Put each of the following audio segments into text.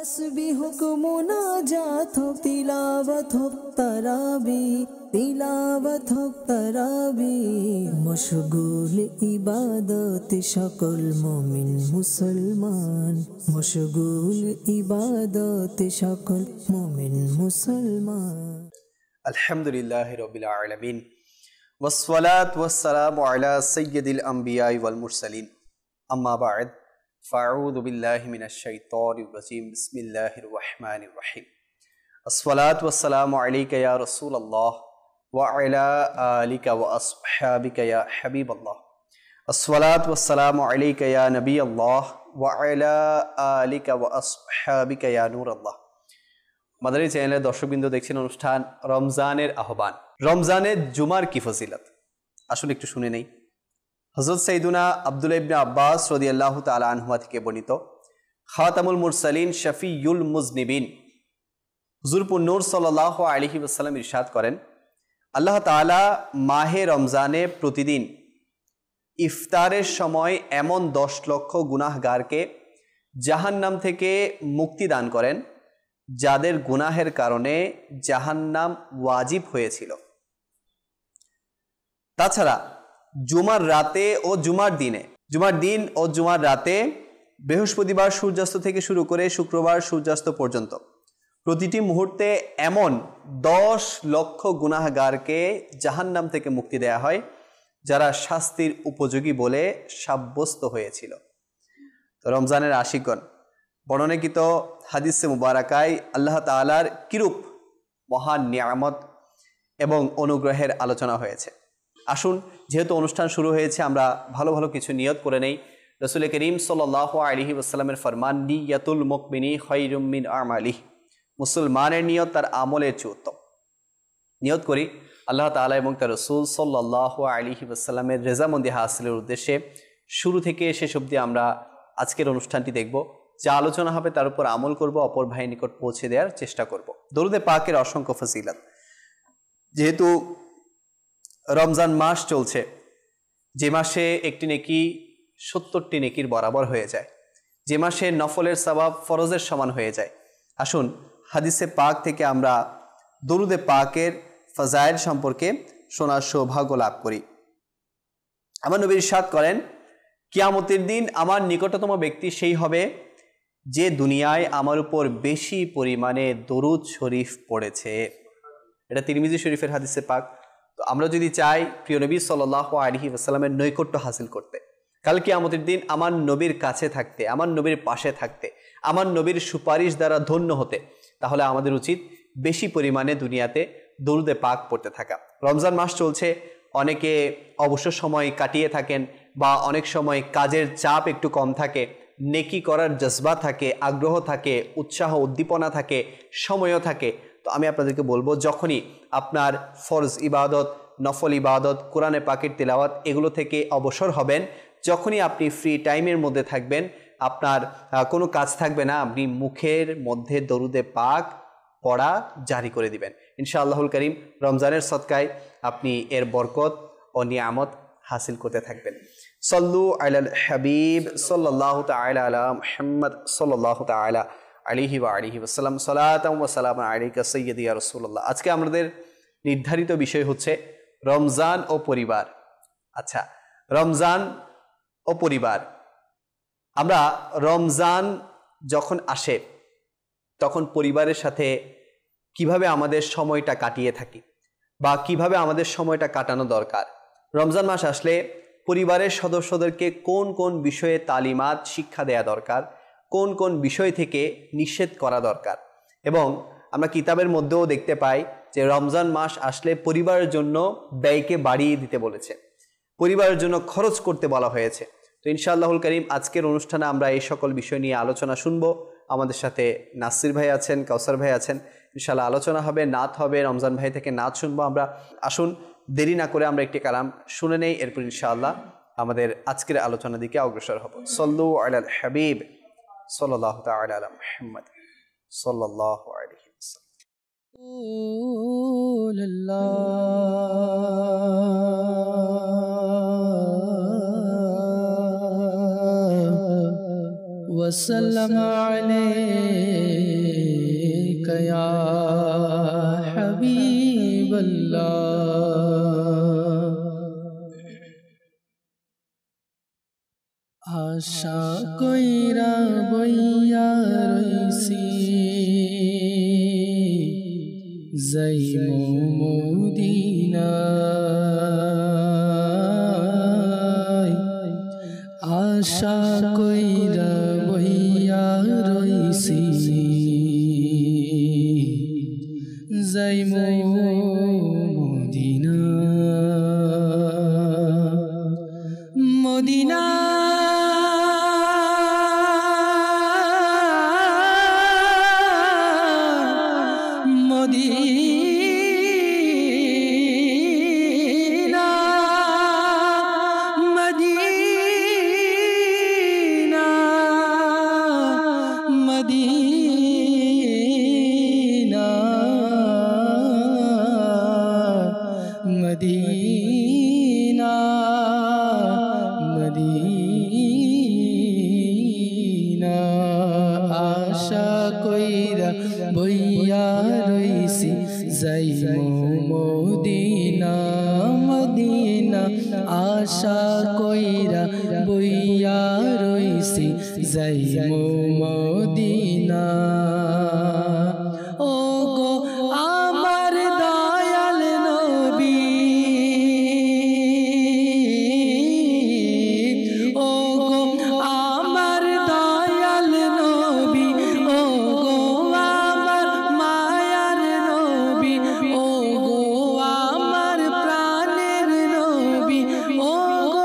तस्बीह हो मुनाजात हो तिलावत हो तराबी तिलावत हो तराबी मशगूल इबादत शकल मोमिन मुसलमान मशगूल इबादत शकल मोमिन मुसलमान अल्हम्दुलिल्लाहि रब्बिल आलमीन वस्सलातु वस्सलामु अला सय्यिदिल अंबिया वल मुरसलीन अम्मा बाद फ़अऊज़ु बिल्लाहि मिनश शैतानिर रजीम बिस्मिल्लाहिर रहमानिर रहीम अस्सलातु वस्सलामु अलैका या रसूलल्लाह व अला आलिका व अस्हाबिका या हबीबल्लाह अस्सलातु वस्सलामु अलैका या नबीअल्लाह व अला आलिका व अस्हाबिका या नूरल्लाह। মাদানী চ্যানেলের দর্শকবৃন্দ দেখছেন অনুষ্ঠান রমজানের আহ্বান। রমজানের জুমার কি ফজিলত, আসুন একটু শুনে নেই। হযরত সাইয়্যিদুনা আব্দুল্লাহ ইবনে আব্বাস রাদিয়াল্লাহু তাআলা আনহুমা থেকে বর্ণিত, খাতামুল মুরসালিন শফিউল মুজনিবিন হুজুর নূর সাল্লাল্লাহু আলাইহি ওয়াসাল্লাম ইরশাদ করেন, আল্লাহ তাআলা মাহে রমজানে প্রতিদিন ইফতারের সময় এমন 10 লক্ষ গুনাহগারকে জাহান্নাম থেকে মুক্তি দান করেন যাদের গুনাহের কারণে জাহান্নাম ওয়াজিব হয়েছিল। তাছাড়া জুমার রাতে ও জুমার দিন ও জুমার রাতে বৃহস্পতিবার সূর্যাস্ত থেকে শুরু করে শুক্রবার সূর্যাস্ত পর্যন্ত প্রতিটি মুহূর্তে এমন 10 লক্ষ গুনাহগারকে জাহান্নাম থেকে মুক্তি দেয়া হয় যারা শাস্তির উপযোগী বলে সাব্যস্ত হয়েছিল। তো রমজানের আশিকগণ, বর্ণনাকৃত হাদিসে মুবারাকায় আল্লাহ তাআলার কিরূপ মহান নিয়ামত এবং অনুগ্রহের আলোচনা হয়েছে। আসুন, যেহেতু অনুষ্ঠান শুরু হয়েছে, আমরা ভালো ভালো কিছু নিয়ত করে নেই। রাসূল করিম সাল্লাল্লাহু আলাইহি ওয়াসাল্লামের ফরমান, নিয়াতুল মুমিনি খায়রুম মিন আমালিহ, মুসলমানের নিয়ত তার আমলের চেয়ে উত্তম। নিয়ত করি আল্লাহ তাআলা এবং তার রাসূল সাল্লাল্লাহু আলাইহি ওয়াসাল্লামের রেজামন্দি হাসিলের উদ্দেশ্যে শুরু থেকে শেষ অবধি আমরা আজকের অনুষ্ঠানটি দেখব। যা আলোচনা হবে তার উপর আমল করব, অপর ভাইয়ের নিকট পৌঁছে দেওয়ার চেষ্টা করব। দরুদে পাকের অসংখ্য ফজিলত। যেহেতু রমজান মাস চলছে, যে মাসে একটি নেকি 70টি নেকির বরাবর হয়ে যায়, যে মাসে নফলের সওয়াব ফরজের সমান হয়ে যায়, আসুন হাদিসে পাক থেকে আমরা দরুদে পাকের ফজাইল সম্পর্কে শোনার সৌভাগ্য লাভ করি। আমার নবী ইরশাদ করেন, কিয়ামতের দিন আমার নিকটতম ব্যক্তি সেই হবে যে দুনিয়ায় আমার উপর বেশি পরিমাণে দরুদ শরীফ পড়েছে। এটা তিরমিজি শরীফের হাদিসে পাক। তো আমরা যদি চাই প্রিয় নবী সাল্লাল্লাহু আলাইহি ওয়াসাল্লামের নৈকট্য হাসিল করতে, কাল কিয়ামতের দিন আমার নবীর কাছে থাকতে, আমার নবীর পাশে থাকতে, আমার নবীর সুপারিশ দ্বারা ধন্য হতে, তাহলে আমাদের উচিত বেশি পরিমাণে দুনিয়াতে দরুদে পাক পড়তে থাকা। রমজান মাস চলছে, অনেকে অবসর সময় কাটিয়ে থাকেন বা অনেক সময় কাজের চাপ একটু কম থাকে, নেকি করার জজবা থাকে, আগ্রহ থাকে, উৎসাহ উদ্দীপনা থাকে, সময়ও থাকে। তো আমি আপনাদেরকে বলবো, যখনই আপনার ফরজ ইবাদত, নফল ইবাদত, কোরআনে পাকের তিলাওয়াত এগুলো থেকে অবসর হবেন, যখনই আপনি ফ্রি টাইমের মধ্যে থাকবেন, আপনার কোনো কাজ থাকবে না, আপনি মুখের মধ্যে দরুদে পাক পড়া জারি করে দিবেন। ইনশাআল্লাহুল করিম রমজানের সদকায় আপনি এর বরকত ও নিয়ামত হাসিল করতে থাকবেন। সল্লু আলাল হাবিব সাল্লাল্লাহু তাআলা আলা মুহাম্মদ সাল্লাল্লাহু তাআলা আলাইহি ওয়া আলিহি ওয়াসাল্লাম, সালাতাম ওয়া সালামান আলাইকা সাইয়্যিদি ইয়া রাসূলুল্লাহ। আজকে আমাদের নির্ধারিত বিষয় হচ্ছে রমজান ও পরিবার। আচ্ছা, রমজান ও পরিবার। আমরা রমজান যখন আসে তখন পরিবারের সাথে কিভাবে আমাদের সময়টা কাটিয়ে থাকি বা কিভাবে আমাদের সময়টা কাটানো দরকার। রমজান মাস আসলে পরিবারের সদস্যদেরকে কোন কোন বিষয়ে তালিমাত শিক্ষা দেয়া দরকার, কোন কোন বিষয় থেকে নিষেধ করা দরকার। এবং আমরা কিতাবের মধ্যেও দেখতে পাই যে রমজান মাস আসলে পরিবারের জন্য ব্যয়কে বাড়িয়ে দিতে বলেছে, পরিবারের জন্য খরচ করতে বলা হয়েছে। তো ইনশাআল্লাহুল করিম আজকের অনুষ্ঠানে আমরা এই সকল বিষয় নিয়ে আলোচনা শুনবো। আমাদের সাথে নাসির ভাই আছেন, কাউসার ভাই আছেন, ইনশাআল্লাহ আলোচনা হবে, নাত হবে, রমজান ভাই থেকে নাত শুনবো আমরা। আসুন দেরি না করে আমরা একটি কালাম শুনে নেই, এরপর ইনশাআল্লাহ আমাদের আজকের আলোচনার দিকে অগ্রসর হব। সল্লু আলাল হাবিব সাল্লাল্লাহু তাআলা আলা মুহাম্মদ সাল্লাল্লাহু আলাইহি ওয়াসাল্লাম। وسلم عليه ইল্লাল্লাহ আশা কইরা বইয়া রইছি যাইমু মদিনায় আশা কইরা বইয়া রইছি যাইমু মদিনা মদিনা মদিনা মদিনা আশা কইরা বইয়া রইছি যাইমু মদিনা মদিনা আশা কইরা বইয়া রইছি যাইমু মদিনা ও গো আমার দয়াল নবী ও গো আমার দয়াল নবী ও গো আমার মায়ার নবী ও গো আমার প্রাণের নবী ও গো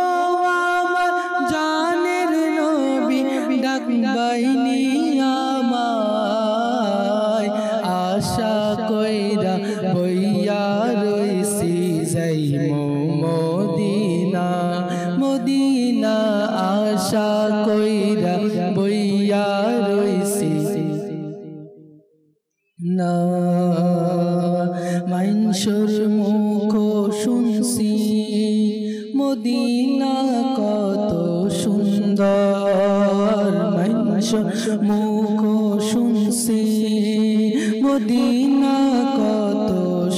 আমার জানের নবী ডাকবাইনি আমায় আশা কইরা বইয়া রইছি যাইমু মদিনা মদিনা আশা কইরা বইয়া রইছি না মাইনসুর মুখ শুনছি মদিনা কত সুন্দর মাইনসুর মুখ শুনছি মদিনা কত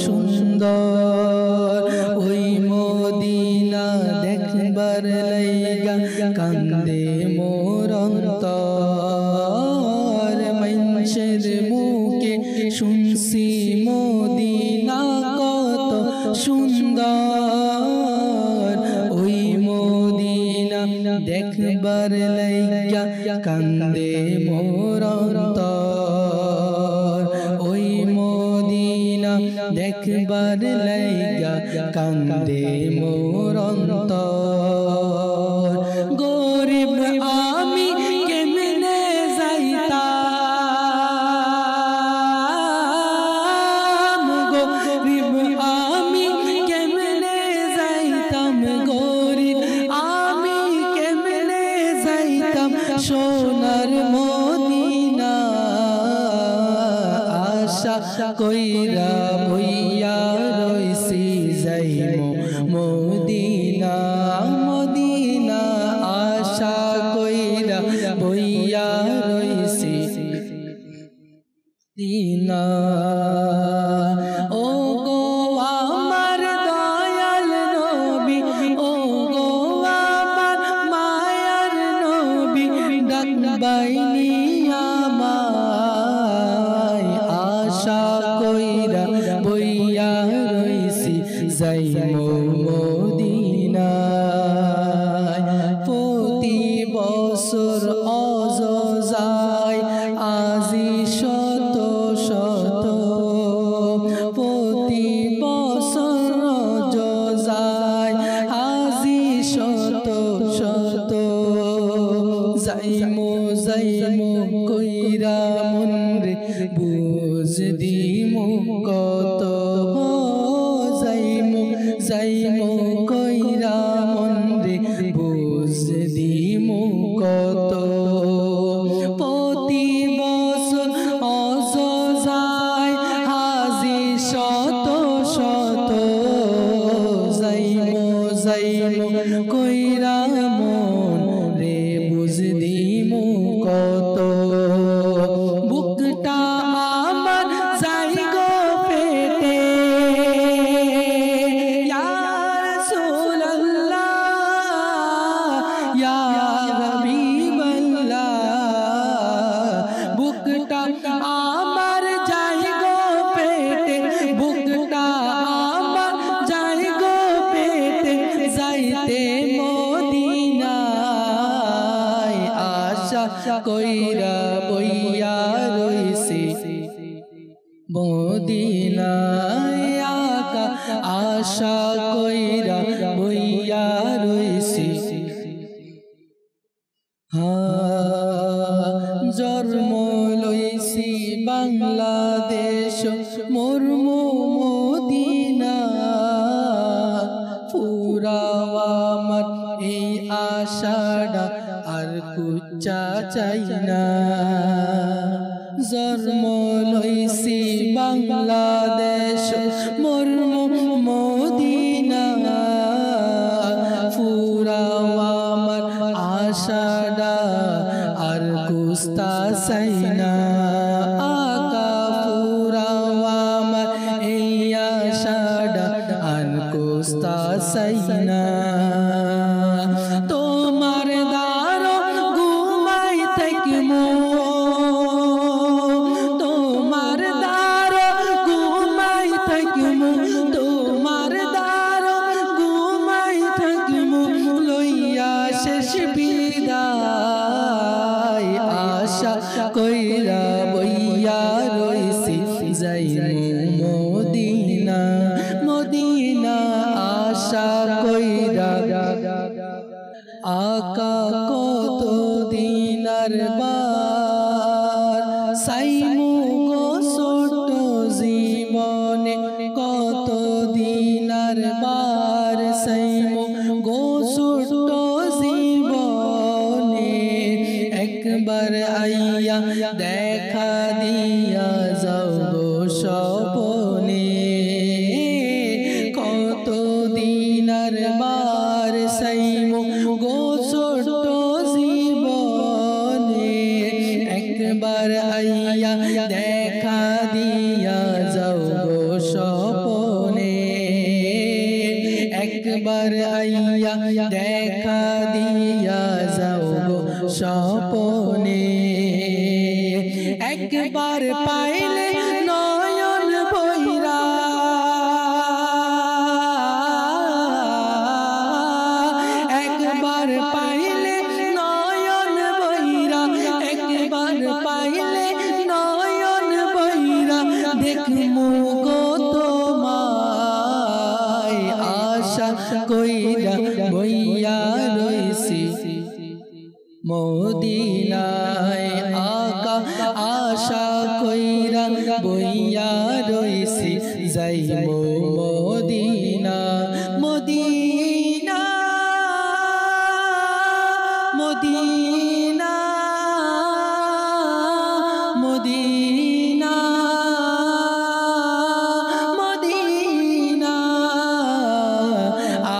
সুন্দর ওই মদিনা দেখবার লাইগা কান্দে মোর অন্তর মাইনসের মুখে শুনছি মদিনা কত সুন্দর ওই মদিনা দেখবার লাইগা কান্দে মোর অন্তর ওই মদিনা দেখবার লাইগা কান্দে মোর অন্তর গরিব আমি কেমনে যাইতাম গরিব আমি কেমনে যাইতাম গরিব আমি কেমনে যাইতাম সোনার মদিনা আশা কইরা বইয়া রইছি যাইমু মদিনা মদিনা আশা কইরা বইয়া রইছি দিনা ও গো আমার দয়াল নবী ও গো আমার মায়ার নবী ডাকবাইনি আমায় আশা কইরা বইয়া রইছি যাইমু মদিনায় প্রতি বছর অযযায় আজি শত শত প্রতি বছর অযযায় আজি শত শত যাইমু যাইমু কইরা মন রে বুঝ দিমু কত যাইমু যাইমু কইরা মন রে বুঝ দিমু কত প্রতি বছর অযযায় হাজি শত শত যাইমু যাইমু কইরা মন রে বুঝ দিমু কত বুকটা আমার যাই মদিনায় আকা আশা কইরা বইয়া রইছি জন্ম লইছি বাংলাদেশ মোর মদিনা ফুরাও আমার এই আশাটা আর কুচ্চা চাই না জন্ম লইছি বাংলাদেশ মোর মদিনা ফুরাও আমার আশাটা আর কুস্তা চাই না আকা ফুরাও আমার এই আশাটা আর কুস্তা চাই না তোমার দারো ঘুমাই থাকিমু তোমার দারো ঘুমাই থাকিমু তোমার দারো ঘুমাই থাকিমু লইয়া শেষ বিদায় আশা কইরা বইয়া রইছি যাইমু মদিনা মদিনা আশা কইরা আকা কত দিনার বার সাইমু গো ছোট জীবনে কত দিনার বার সাইমু গো ছোট জীবনে একবার আইয়া দেখা দিয়া যাও গো স্বপনে কত দিনার বার সাইমু গো ছোট জীবনে একবার আইয়া দেখা দিয়া যাও গো স্বপনে একবার আইয়া দেখা দিয়া যাও গো স্বপনে একবার পাইলে নয়ন ভৈরা একবার পাইলে নয়ন ভৈরা একবার পাইলে নয়ন ভৈরা দেখমু গো তোমায় আশা কইরা বইয়া রইছি মদিনায় আকা আশা কইরা বইয়া রইছি যাইমু মদিনা মদিনা মদিনা মদিনা মদিনা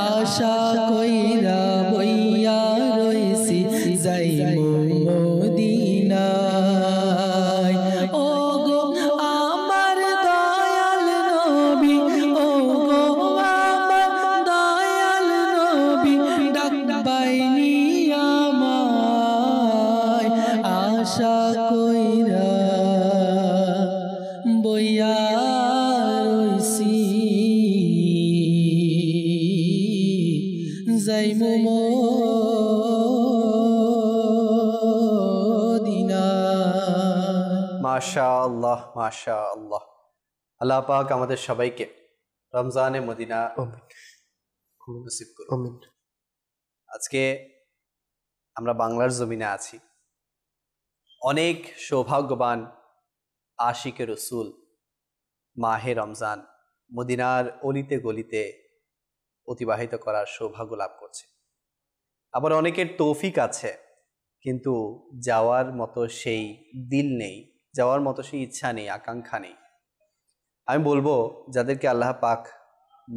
আশা কইরা বইয়া রইছি যাইমু মদিনায় ও গো আমার দয়াল নবী ও গো আমার দয়াল নবী ডাকবাইনি আমায় আশা কইরা বইয়া রইছি যাইমু মদিনা মাশাআল্লাহ মাশাআল্লাহ। আল্লাহ পাক আমাদের সবাইকে রমজানে মদিনা নসিব করুন। আজকে আমরা বাংলার জমিনে আছি, অনেক সৌভাগ্যবান আশিকে রসুল মাহে রমজান মদিনার অলিতে গলিতে অতিবাহিত করার সৌভাগ্য লাভ করছে। আবার অনেকের তৌফিক আছে কিন্তু যাওয়ার মতো সেই দিল নেই, যাওয়ার মতো সেই ইচ্ছা নেই, আকাঙ্ক্ষা নেই। আমি বলবো যাদেরকে আল্লাহ পাক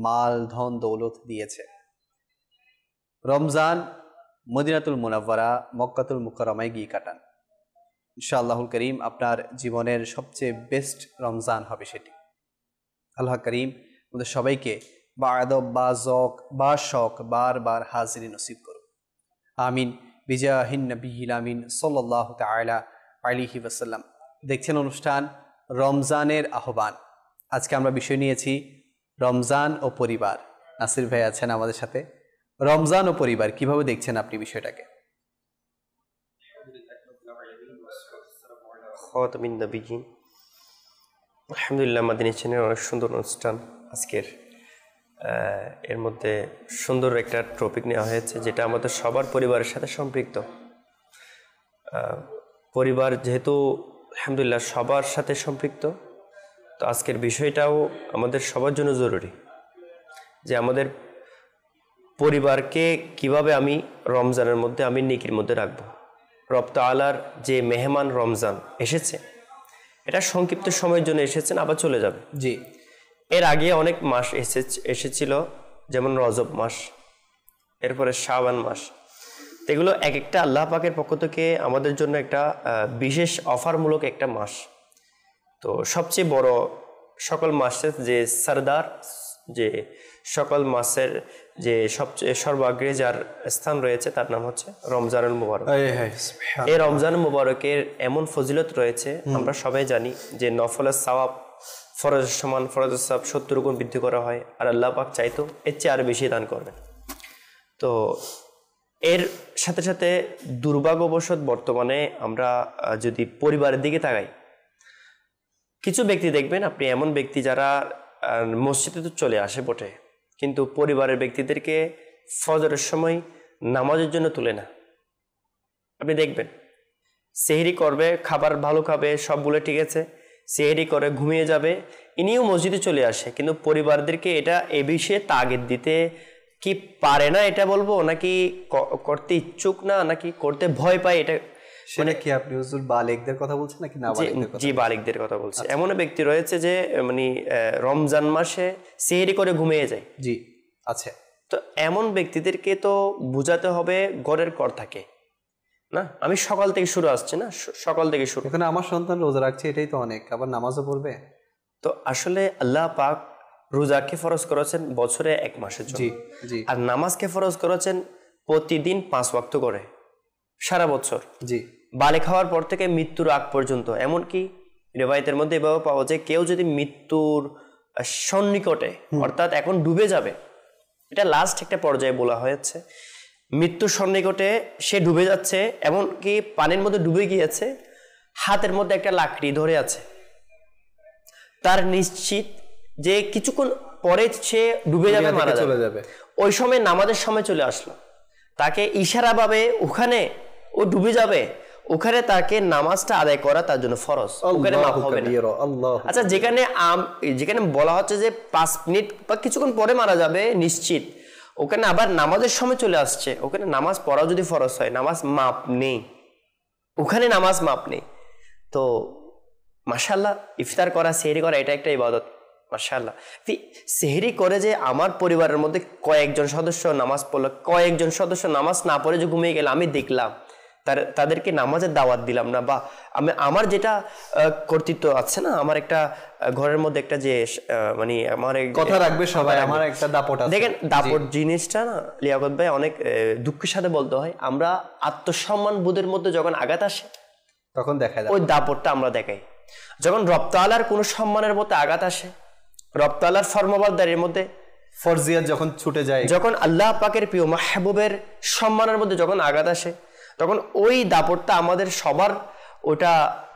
মাল ধন দৌলত দিয়েছে, রমজান মদিনাতুল মুনাওয়ারা মক্কাতুল মুকাররমায় গিয়ে কাটান। ইনশাআল্লাহুল করিম আপনার জীবনের সবচেয়ে বেস্ট রমজান হবে সেটি। আল্লাহ করিম আমাদের সবাইকে বা আদব বা জক বা শখ বারবার হাজিরি নসিব করুন। আমিন বিজাহিন নবিয়িল আমিন সাল্লাল্লাহু তাআলা আলাইহি ওয়াসাল্লাম। দেখছেন অনুষ্ঠান রমজানের আহ্বান। আজকে আমরা বিষয় নিয়েছি রমজান ও পরিবার। নাসির ভাই আছেন আমাদের সাথে। রমজান ও পরিবার কিভাবে দেখছেন আপনি বিষয়টাকে? খাতামিন নবিয়িন আলহামদুলিল্লাহ, মাদিনী চ্যানেলের অনেক সুন্দর অনুষ্ঠান আজকের। এর মধ্যে সুন্দর একটা টপিক নেওয়া হয়েছে যেটা আমাদের সবার পরিবারের সাথে সম্পৃক্ত। পরিবার যেহেতু আলহামদুলিল্লাহ সবার সাথে সম্পৃক্ত, তো আজকের বিষয়টাও আমাদের সবার জন্য জরুরি যে আমাদের পরিবারকে কিভাবে আমি রমজানের মধ্যে আমি নেকির মধ্যে রাখবো। রব তাআলার যে মেহমান রমজান এসেছে, এটা সংক্ষিপ্ত সময়ের জন্য এসেছেন, আবার চলে যাবে। জি, এর আগে অনেক মাস এসেছিল, যেমন রজব মাস, এরপরে শাবান মাস। এগুলো এক একটা আল্লাহ পাকের পক্ষ থেকে আমাদের জন্য একটা বিশেষ অফারমূলক একটা মাস। তো সবচেয়ে বড় সকল মাসের যে সরদার, যে সকল মাসের যে সবচেয়ে সর্বাগ্রে যার স্থান রয়েছে তার নাম হচ্ছে রমজানুল মুবারক। এই রমজান মুবারকের এমন ফজিলত রয়েছে, আমরা সবাই জানি যে নফলের সওয়াব ফরজের সমান, ফরজের সওয়াব 70 গুণ বৃদ্ধি করা হয়, আর আল্লাহ পাক চাইতো এর চেয়ে আরো বেশি দান করবেন। তো এর সাথে সাথে দুর্ভাগ্যবশত বর্তমানে আমরা যদি পরিবারের দিকে তাকাই, কিছু ব্যক্তি দেখবেন আপনি এমন ব্যক্তি যারা মসজিদে তো চলে আসে বটে, কিন্তু পরিবারের ব্যক্তিদেরকে ফজরের সময় নামাজের জন্য তুলে না। আপনি দেখবেন সেহরি করবে, খাবার ভালো খাবে, সবগুলো ঠিক আছে, সেহরি করে ঘুমিয়ে যাবে, ইনিও মসজিদে চলে আসে, কিন্তু পরিবারদেরকে এটা এ বিষয়ে তাগিদ দিতে কি পারে না এটা বলবো, নাকি করতে ইচ্ছুক না, নাকি করতে ভয় পায়, এটা সেটা কি আপনি হুজুর বালিগদের কথা বলছেন নাকি নাবালিগদের কথা? জি, বালিগদের কথা বলছি। এমন ব্যক্তি রয়েছে যে মানে রমজান মাসে সেহরি করে ঘুমিয়ে যায়। জি, আচ্ছা। তো এমন ব্যক্তিদেরকে তো বুঝাতে হবে ঘরের কর থাকে না, আমি সকাল থেকে শুরু আসছে না, সকাল থেকে শুরু। এখানে আমার সন্তান রোজা রাখছে, এটাই তো অনেক, আবার নামাজও পড়বে। তো আসলে আল্লাহ পাক রোজাকে ফরজ করেছেন বছরে 1 মাসের জন্য, জি জি, আর নামাজকে ফরজ করেছেন প্রতিদিন 5 ওয়াক্ত করে সারা বছর। জি, বালেক হওয়ার পর থেকে মৃত্যুর আগ পর্যন্ত। এমনকি রিওয়ায়াতের মধ্যে এভাবে পাওয়া যায়, কেউ যদি মৃত্যুর সন্নিকটে, অর্থাৎ এখন ডুবে যাবে, এটা লাস্ট একটা পর্যায়ে বলা হয়েছে, মৃত্যুর সন্নিকটে সে ডুবে যাচ্ছে, এমনকি পানির মধ্যে ডুবে গিয়েছে, হাতের মধ্যে একটা লাকড়ি ধরে আছে, তার নিশ্চিত যে কিছুক্ষণ পরে সে ডুবে যাবে, মারা যাবে। ওই সময় নামাজের সময় চলে আসলো, তাকে ইশারা ভাবে ওখানে ও ডুবে যাবে, ওখানে তাকে নামাজটা আদায় করা তার জন্য ফরজ, ওখানে মাফ হবে না। আচ্ছা, যেখানে বলা হচ্ছে যে 5 মিনিট বা কিছুক্ষণ পরে মারা যাবে নিশ্চিত, ওখানে আবার নামাজের সময় চলে আসছে, ওখানে নামাজ পড়া যদি ফরজ হয়, নামাজ মাপ নেই, ওখানে নামাজ মাপ নেই। তো মাশাআল্লাহ, ইফতার করা, সেহরি করা, এটা একটা ইবাদত। মাশাআল্লাহ, সেহরি করে যে আমার পরিবারের মধ্যে কয়েকজন সদস্য নামাজ পড়লো, কয়েকজন সদস্য নামাজ না পড়ে যে ঘুমিয়ে গেল, আমি দেখলাম, তাদেরকে নামাজের দাওয়াত দিলাম না, বা আমার যেটা কর্তৃত্ব আছে না, আমার একটা ঘরের মধ্যে একটা যে মানে আমার কথা রাখবে সবাই, আমার একটা দাপট আছে। দেখেন, দাপট জিনিসটা না লিয়াকত ভাই অনেক দুঃখের সাথে বলতে হয়, আমরা আত্মসম্মান বোধের মধ্যে যখন আঘাত আসে তখন দেখায়, ওই দাপটটা আমরা দেখাই। যখন রব তাআলার কোনো সম্মানের মধ্যে আঘাত আসে, রব তাআলার ফরমাবরদারির মধ্যে ফরজিয়াত যখন ছুটে যায়, যখন আল্লাহ পাকের প্রিয় মাহবুবের সম্মানের মধ্যে যখন আঘাত আসে, তখন ওই দাপটটা আমাদের সবার ওটা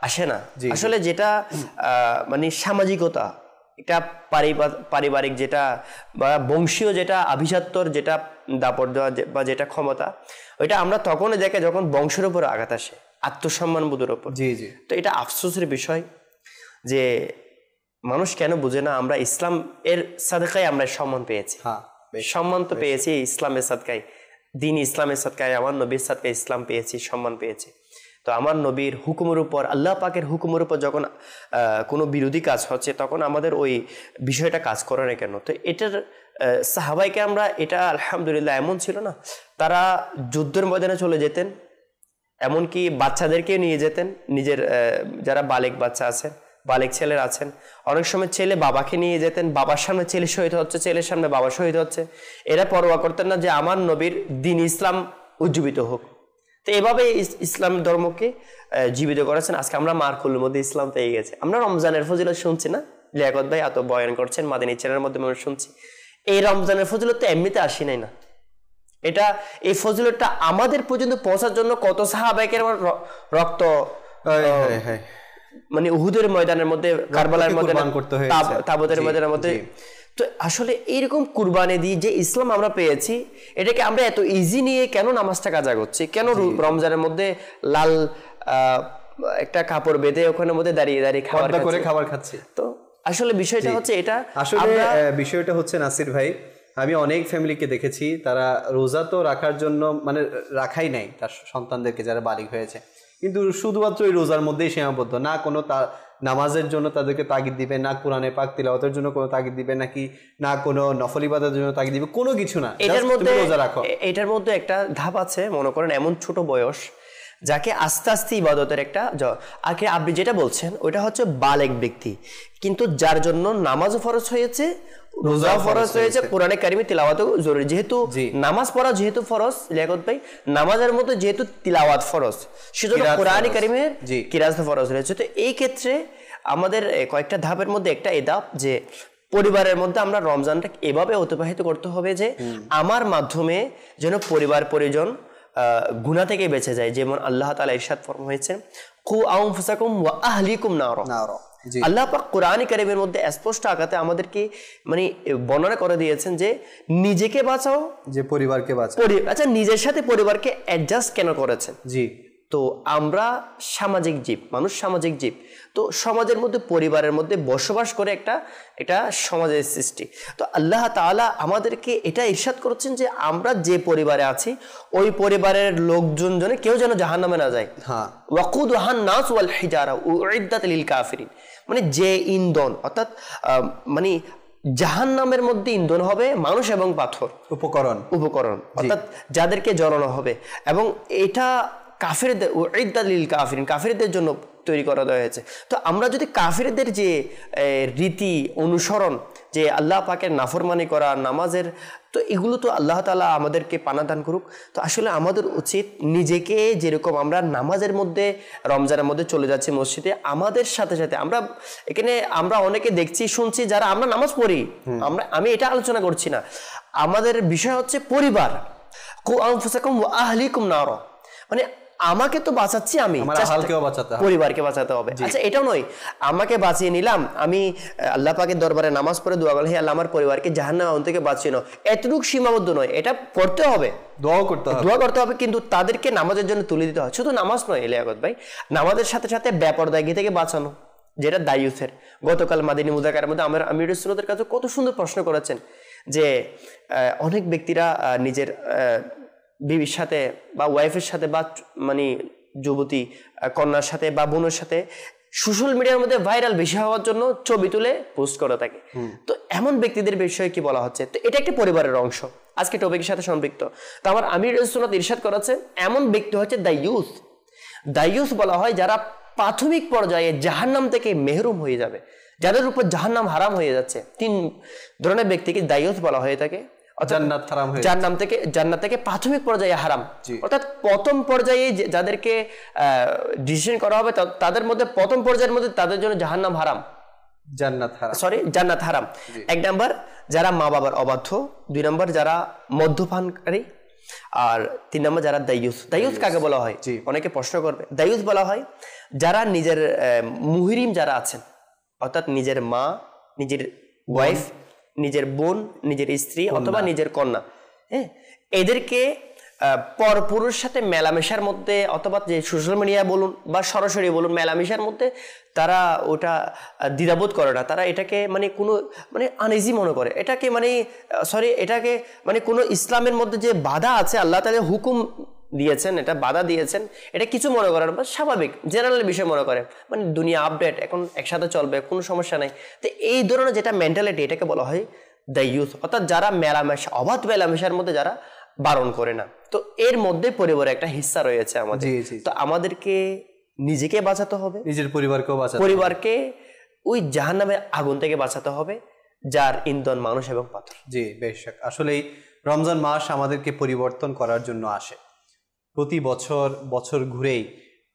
আসে না। আসলে যেটা মানে সামাজিকতা, এটা পারিবারিক যেটা বা বংশীয় যেটা আভিজাত্যর যেটা দাপট দেওয়া বা যেটা ক্ষমতা, ওইটা আমরা তখনই দেখে যখন বংশের উপর আঘাত আসে, আত্মসম্মান বোধের উপর। জি জি। তো এটা আফসোসের বিষয় যে মানুষ কেন বুঝে না, আমরা ইসলাম এর সাদকায় আমরা সম্মান পেয়েছি। সম্মান তো পেয়েছি ইসলামের সাদকায়, দিন ইসলামের সাদকায়, আমার নবীর সাদকায় ইসলাম পেয়েছি, সম্মান পেয়েছি। তো আমার নবীর হুকুমের উপর, আল্লাহ পাকের হুকুমের উপর যখন কোনো বিরোধী কাজ হচ্ছে, তখন আমাদের ওই বিষয়টা কাজ করে না কেন? তো এটার সাহাবাইকে আমরা, এটা আলহামদুলিল্লাহ এমন ছিল না, তারা যুদ্ধের ময়দানে চলে যেতেন, এমনকি বাচ্চাদেরকে নিয়ে যেতেন, নিজের যারা বালেক বাচ্চা আছেন, বালেক ছেলেরা আছেন, অনেক সময় ছেলে বাবাকে নিয়ে যেতেন, বাবার সামনে ছেলে শহীদ হচ্ছে, ছেলের সামনে বাবা শহীদ হচ্ছে, এরা পরোয়া করতেন না যে আমার নবীর দিন ইসলাম উজ্জীবিত হোক। তো এভাবে ইসলাম ধর্মকে জীবিত করেছেন। আজকে আমরা মারকুলের মধ্যে ইসলাম পেয়ে গেছে। আমরা রমজানের ফজিলত শুনছি না, লিয়াকত ভাই এত বয়ান করছেন, মাদিনী চ্যানেলের মধ্যে আমরা শুনছি। এই রমজানের ফজিলত তো এমনিতে আসি নাই না, এটা এই ফজিলতটা আমাদের পর্যন্ত পৌঁছার জন্য কত সাহাবায়ে কেরামের রক্ত মানে উহুদের ময়দানের মধ্যে, কারবালার মধ্যে, কুরবান করতে হয়েছে। তাবুতের ময়দানের মধ্যে। তো আসলে এইরকম কুরবানি দিয়ে যে ইসলাম আমরা পেয়েছি, এটাকে আমরা এত ইজি নিয়ে কেন নামাজটা কাজা করছি, কেন রমজানের মধ্যে লাল একটা কাপড় বেঁধে ওখানের মধ্যে দাঁড়িয়ে দাঁড়িয়ে খাবার খাচ্ছি। তো আসলে বিষয়টা হচ্ছে এটা, আসলে বিষয়টা হচ্ছে নাসির ভাই, আমি অনেক ফ্যামিলিকে দেখেছি তারা রোজা তো রাখার জন্য মানে রাখাই নাই তার সন্তানদেরকে যারা বালিগ হয়েছে, কিন্তু শুধুমাত্র এই রোজার মধ্যেই সীমাবদ্ধ, না কোনো নামাজের জন্য তাদেরকে তাগিদ দিবে, না কোরআনে পাক তিলাওয়াতের জন্য কোনো তাগিদ দিবে, নাকি না কোনো নফল ইবাদতের জন্য তাগিদ দিবে, কোনো কিছু না। এটার মধ্যে একটা ধাপ আছে, মনে করেন এমন ছোট বয়স যাকে আস্তে আস্তে ইবাদতের একটা, আগে আপনি যেটা বলছেন ওইটা হচ্ছে বালেগ ব্যক্তি, কিন্তু যার জন্য নামাজও ফরজ হয়েছে, রোজা ফরজ হয়েছে, কোরআনে কারিমে তিলাওয়াতও জরুরি। যেহেতু নামাজ পড়া যেহেতু ফরজ লিয়াকত ভাই, নামাজের মতো যেহেতু তিলাওয়াত ফরজ, সেজন্য কোরআনে কারিমের কিরাত ফরজ রয়েছে। তো এই ক্ষেত্রে আমাদের কয়েকটা ধাপের মধ্যে একটা এই ধাপ যে পরিবারের মধ্যে আমরা রমজানটা এভাবে অতিবাহিত করতে হবে যে আমার মাধ্যমে যেন পরিবার পরিজন গুনাহ থেকে বেঁচে যায়। যেমন আল্লাহ তাআলা ইরশাদ ফরমাইছেন, কু আনফুসাকুম ওয়া আহলিকুম নারা। আল্লাহ পাক কোরআন কারীমের মধ্যে স্পষ্ট আকারে আমাদেরকে মানে বর্ণনা করে দিয়েছেন যে নিজেকে বাঁচাও, যে পরিবারকে বাঁচাও। আচ্ছা, নিজের সাথে পরিবারকে অ্যাডজাস্ট কেন করেছেন? জি, তো আমরা সামাজিক জীব, মানুষ সামাজিক জীব, তো সমাজের মধ্যে পরিবারের মধ্যে বসবাস করে এটা সমাজের সৃষ্টি। তো আল্লাহ তাআলা আমাদেরকে এটা ইরশাদ করছেন যে আমরা যে পরিবারে আছি ওই পরিবারের লোকজন যেন কেউ যেন জাহান্নামে না যায়। হ্যাঁ, ওয়াকুদুহান নাস ওয়াল হিজারা উইদ্দাত লিল কাফিরিন, মানে যে ইন্ধন, অর্থাৎ মানে জাহান্নামের মধ্যে ইন্ধন হবে মানুষ এবং পাথর, উপকরণ, অর্থাৎ যাদেরকে জ্বালানো হবে, এবং এটা কাফিরদের উইদ্দাত লিল কাফিরিন, কাফিরদের জন্য তৈরি করা হয়েছে। তো আমরা যদি কাফিরদের যে রীতি অনুসরণ, যে আল্লাহ পাকের নাফরমানি করা, নামাজের, তো এগুলো তো আল্লাহ তাআলা আমাদেরকে পানাদান করুক। তো আসলে আমাদের উচিত নিজেকে, যেরকম আমরা নামাজের মধ্যে রমজানের মধ্যে চলে যাচ্ছি মসজিদে, আমাদের সাথে সাথে আমরা অনেকে দেখছি শুনছি যারা আমরা নামাজ পড়ি, আমি এটা আলোচনা করছি না, আমাদের বিষয় হচ্ছে পরিবার। কু আনফুসাকুম ওয়া আহলিকুম নারা, মানে আমাকে তো বাঁচাচ্ছি, আমি পরিবারকে বাঁচাতে হবে। আচ্ছা, এটাও নয় আমাকে বাঁচিয়ে নিলাম, আমি আল্লাহ পাকের দরবারে নামাজ পড়ে দোয়া করলাম, হে আল্লাহ আমার পরিবারকে জাহান্নাম থেকে বাঁচিয়ে নাও, এতটুকু সীমাবদ্ধ নয়, এটা পড়তে হবে, দোয়া করতে হবে, কিন্তু তাদেরকে নামাজের জন্য তুলে দিতে হয়। শুধু নামাজ নয় লিয়াকত ভাই, নামাজের সাথে সাথে বেপরদাগি থেকে বাঁচানো, যেটা দায়ুসের। গতকাল মাদিনী মুযাকারার মধ্যে আমির রাসূলের কাছে কত সুন্দর প্রশ্ন করেছেন যে অনেক ব্যক্তিরা নিজের বিবির সাথে বা ওয়াইফের সাথে বা মানে যুবতী কন্যার সাথে বা বোনের সাথে সোশ্যাল মিডিয়ার মধ্যে ভাইরাল বেশি হওয়ার জন্য ছবি তুলে পোস্ট করে থাকে। তো এমন ব্যক্তিদের বিষয়ে কি বলা হচ্ছে? তো এটা একটা পরিবারের অংশ, আজকে টপিকের সাথে সম্পৃক্ত। তো আমার আমির রাসূল ইরশাদ করেছেন, এমন ব্যক্তি হচ্ছে দায়ুস বলা হয় যারা প্রাথমিক পর্যায়ে জাহান্নাম থেকে মেহরুম হয়ে যাবে, যাদের উপর জাহান্নাম হারাম হয়ে যাচ্ছে। 3 ধরনের ব্যক্তিকে দায়ুস বলা হয়ে থাকে। জান্নাত থেকে প্রাথমিক পর্যায়ে হারাম, অর্থাৎ প্রথম পর্যায়ে যাদেরকে ডিসিশন করা হবে তাদের মধ্যে প্রথম পর্যায়ের মধ্যে তাদের জন্য জাহান্নাম হারাম, জান্নাত হারাম। 1 নাম্বার যারা মা বাবার অবাধ্য, 2 নাম্বার যারা মদ্যপানকারী, আর 3 নাম্বার যারা দায়ুস কাকে বলা হয়? অনেকে প্রশ্ন করবে। দায়ুস বলা হয় যারা নিজের মুহরিম যারা আছেন, অর্থাৎ নিজের মা, নিজের ওয়াইফ, নিজের বোন, নিজের স্ত্রী অথবা নিজের কন্যা, হ্যাঁ, এদেরকে পরপুরুষ সাথে মেলামেশার মধ্যে, অথবা যে সোশ্যাল মিডিয়া বলুন বা সরাসরি বলুন মেলামেশার মধ্যে তারা ওটা দ্বিধাবোধ করে না, তারা এটাকে মানে কোনো মানে আনইজি মনে করে, এটাকে এটাকে মানে কোনো ইসলামের মধ্যে যে বাধা আছে, আল্লাহ তাআলা হুকুম দিয়েছেন, এটা বাধা দিয়েছেন, এটা কিছু মনে করেন বা স্বাভাবিক জেনারেল বিষয় মনে করে, মানে দুনিয়া আপডেট, এখন একসাথে চলবে, কোনো সমস্যা নাই। তো এই ধরনের যেটা মেন্টালিটি, এটাকে বলা হয় দায়ুস, অর্থাৎ যারা মেলামেশা, অবাধ মেলামেশার মধ্যে যারা বারণ করে না। তো এর মধ্যে পরিবারের একটা হিস্সা রয়েছে আমাদের। তো আমাদেরকে নিজেকে বাঁচাতে হবে, নিজের পরিবারকে ওই জাহান্নামের আগুন থেকে বাঁচাতে হবে, যার ইন্ধন মানুষ এবং পাথর। জি, বেশ। আসলেই রমজান মাস আমাদেরকে পরিবর্তন করার জন্য আসে। প্রতি বছর ঘুরেই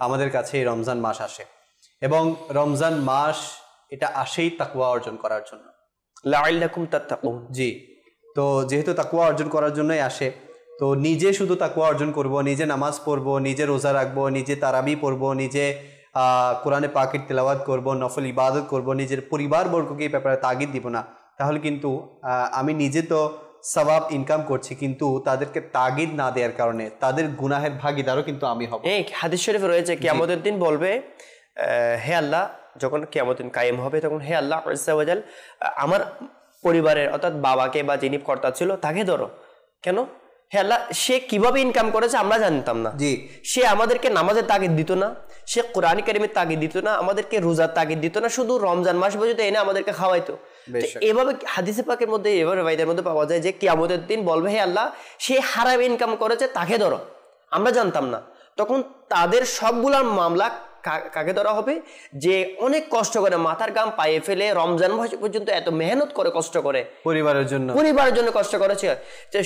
আমাদের কাছে এই রমজান মাস আসে, এবং রমজান মাস এটা আসেই তাকওয়া অর্জন করার জন্য, লাআল্লাকুম তাত্তাকুন। জি, তো যেহেতু তাকওয়া অর্জন করার জন্যই আসে, তো নিজে শুধু তাকওয়া অর্জন করব, নিজে নামাজ পড়বো, নিজে রোজা রাখবো, নিজে তারাবি পড়বো, নিজে কোরআনে পাকের তেলাওয়াত করব, নফল ইবাদত করব, নিজের পরিবারবর্গকে এই ব্যাপারে তাগিদ দিব না, তাহলে কিন্তু আমি নিজে তো সওয়াব ইনকাম করছি, কিন্তু তাদেরকে তাগিদ না দেওয়ার কারণে তাদের গুনাহের ভাগীদারও কিন্তু আমি হব। এই হাদিস শরীফে রয়েছে কিয়ামতের দিন বলবে, হে আল্লাহ, যখন কিয়ামতের দিন কায়েম হবে তখন হে আল্লাহ আজ্জা ওয়া জাল, আমার পরিবারের অর্থাৎ বাবাকে বা যিনি কর্তা ছিল তাকে ধরো। কেন? হে আল্লাহ, সে কিভাবে ইনকাম করেছে আমরা জানতাম না। জি, সে আমাদেরকে নামাজের তাগিদ দিত না, সে কোরআন কারীমের তাগিদ দিত না, আমাদেরকে রোজার তাগিদ দিত না, শুধু রমজান মাস পর্যন্ত এনে আমাদেরকে খাওয়াইতো। এভাবে হাদিসে পাকের মধ্যে, এভাবে রাইতের মধ্যে পাওয়া যায় যে কিয়ামতের দিন বলবে হে আল্লাহ, সে হারাম ইনকাম করেছে তাকে ধরো, আমরা জানতাম না। তখন তাদের সবগুলার মামলা কাকে ধরা হবে? যে অনেক কষ্ট করে মাথার গাম পায়ে ফেলে রমজান মাস পর্যন্ত এত মেহনত করে কষ্ট করে পরিবারের জন্য কষ্ট করেছে,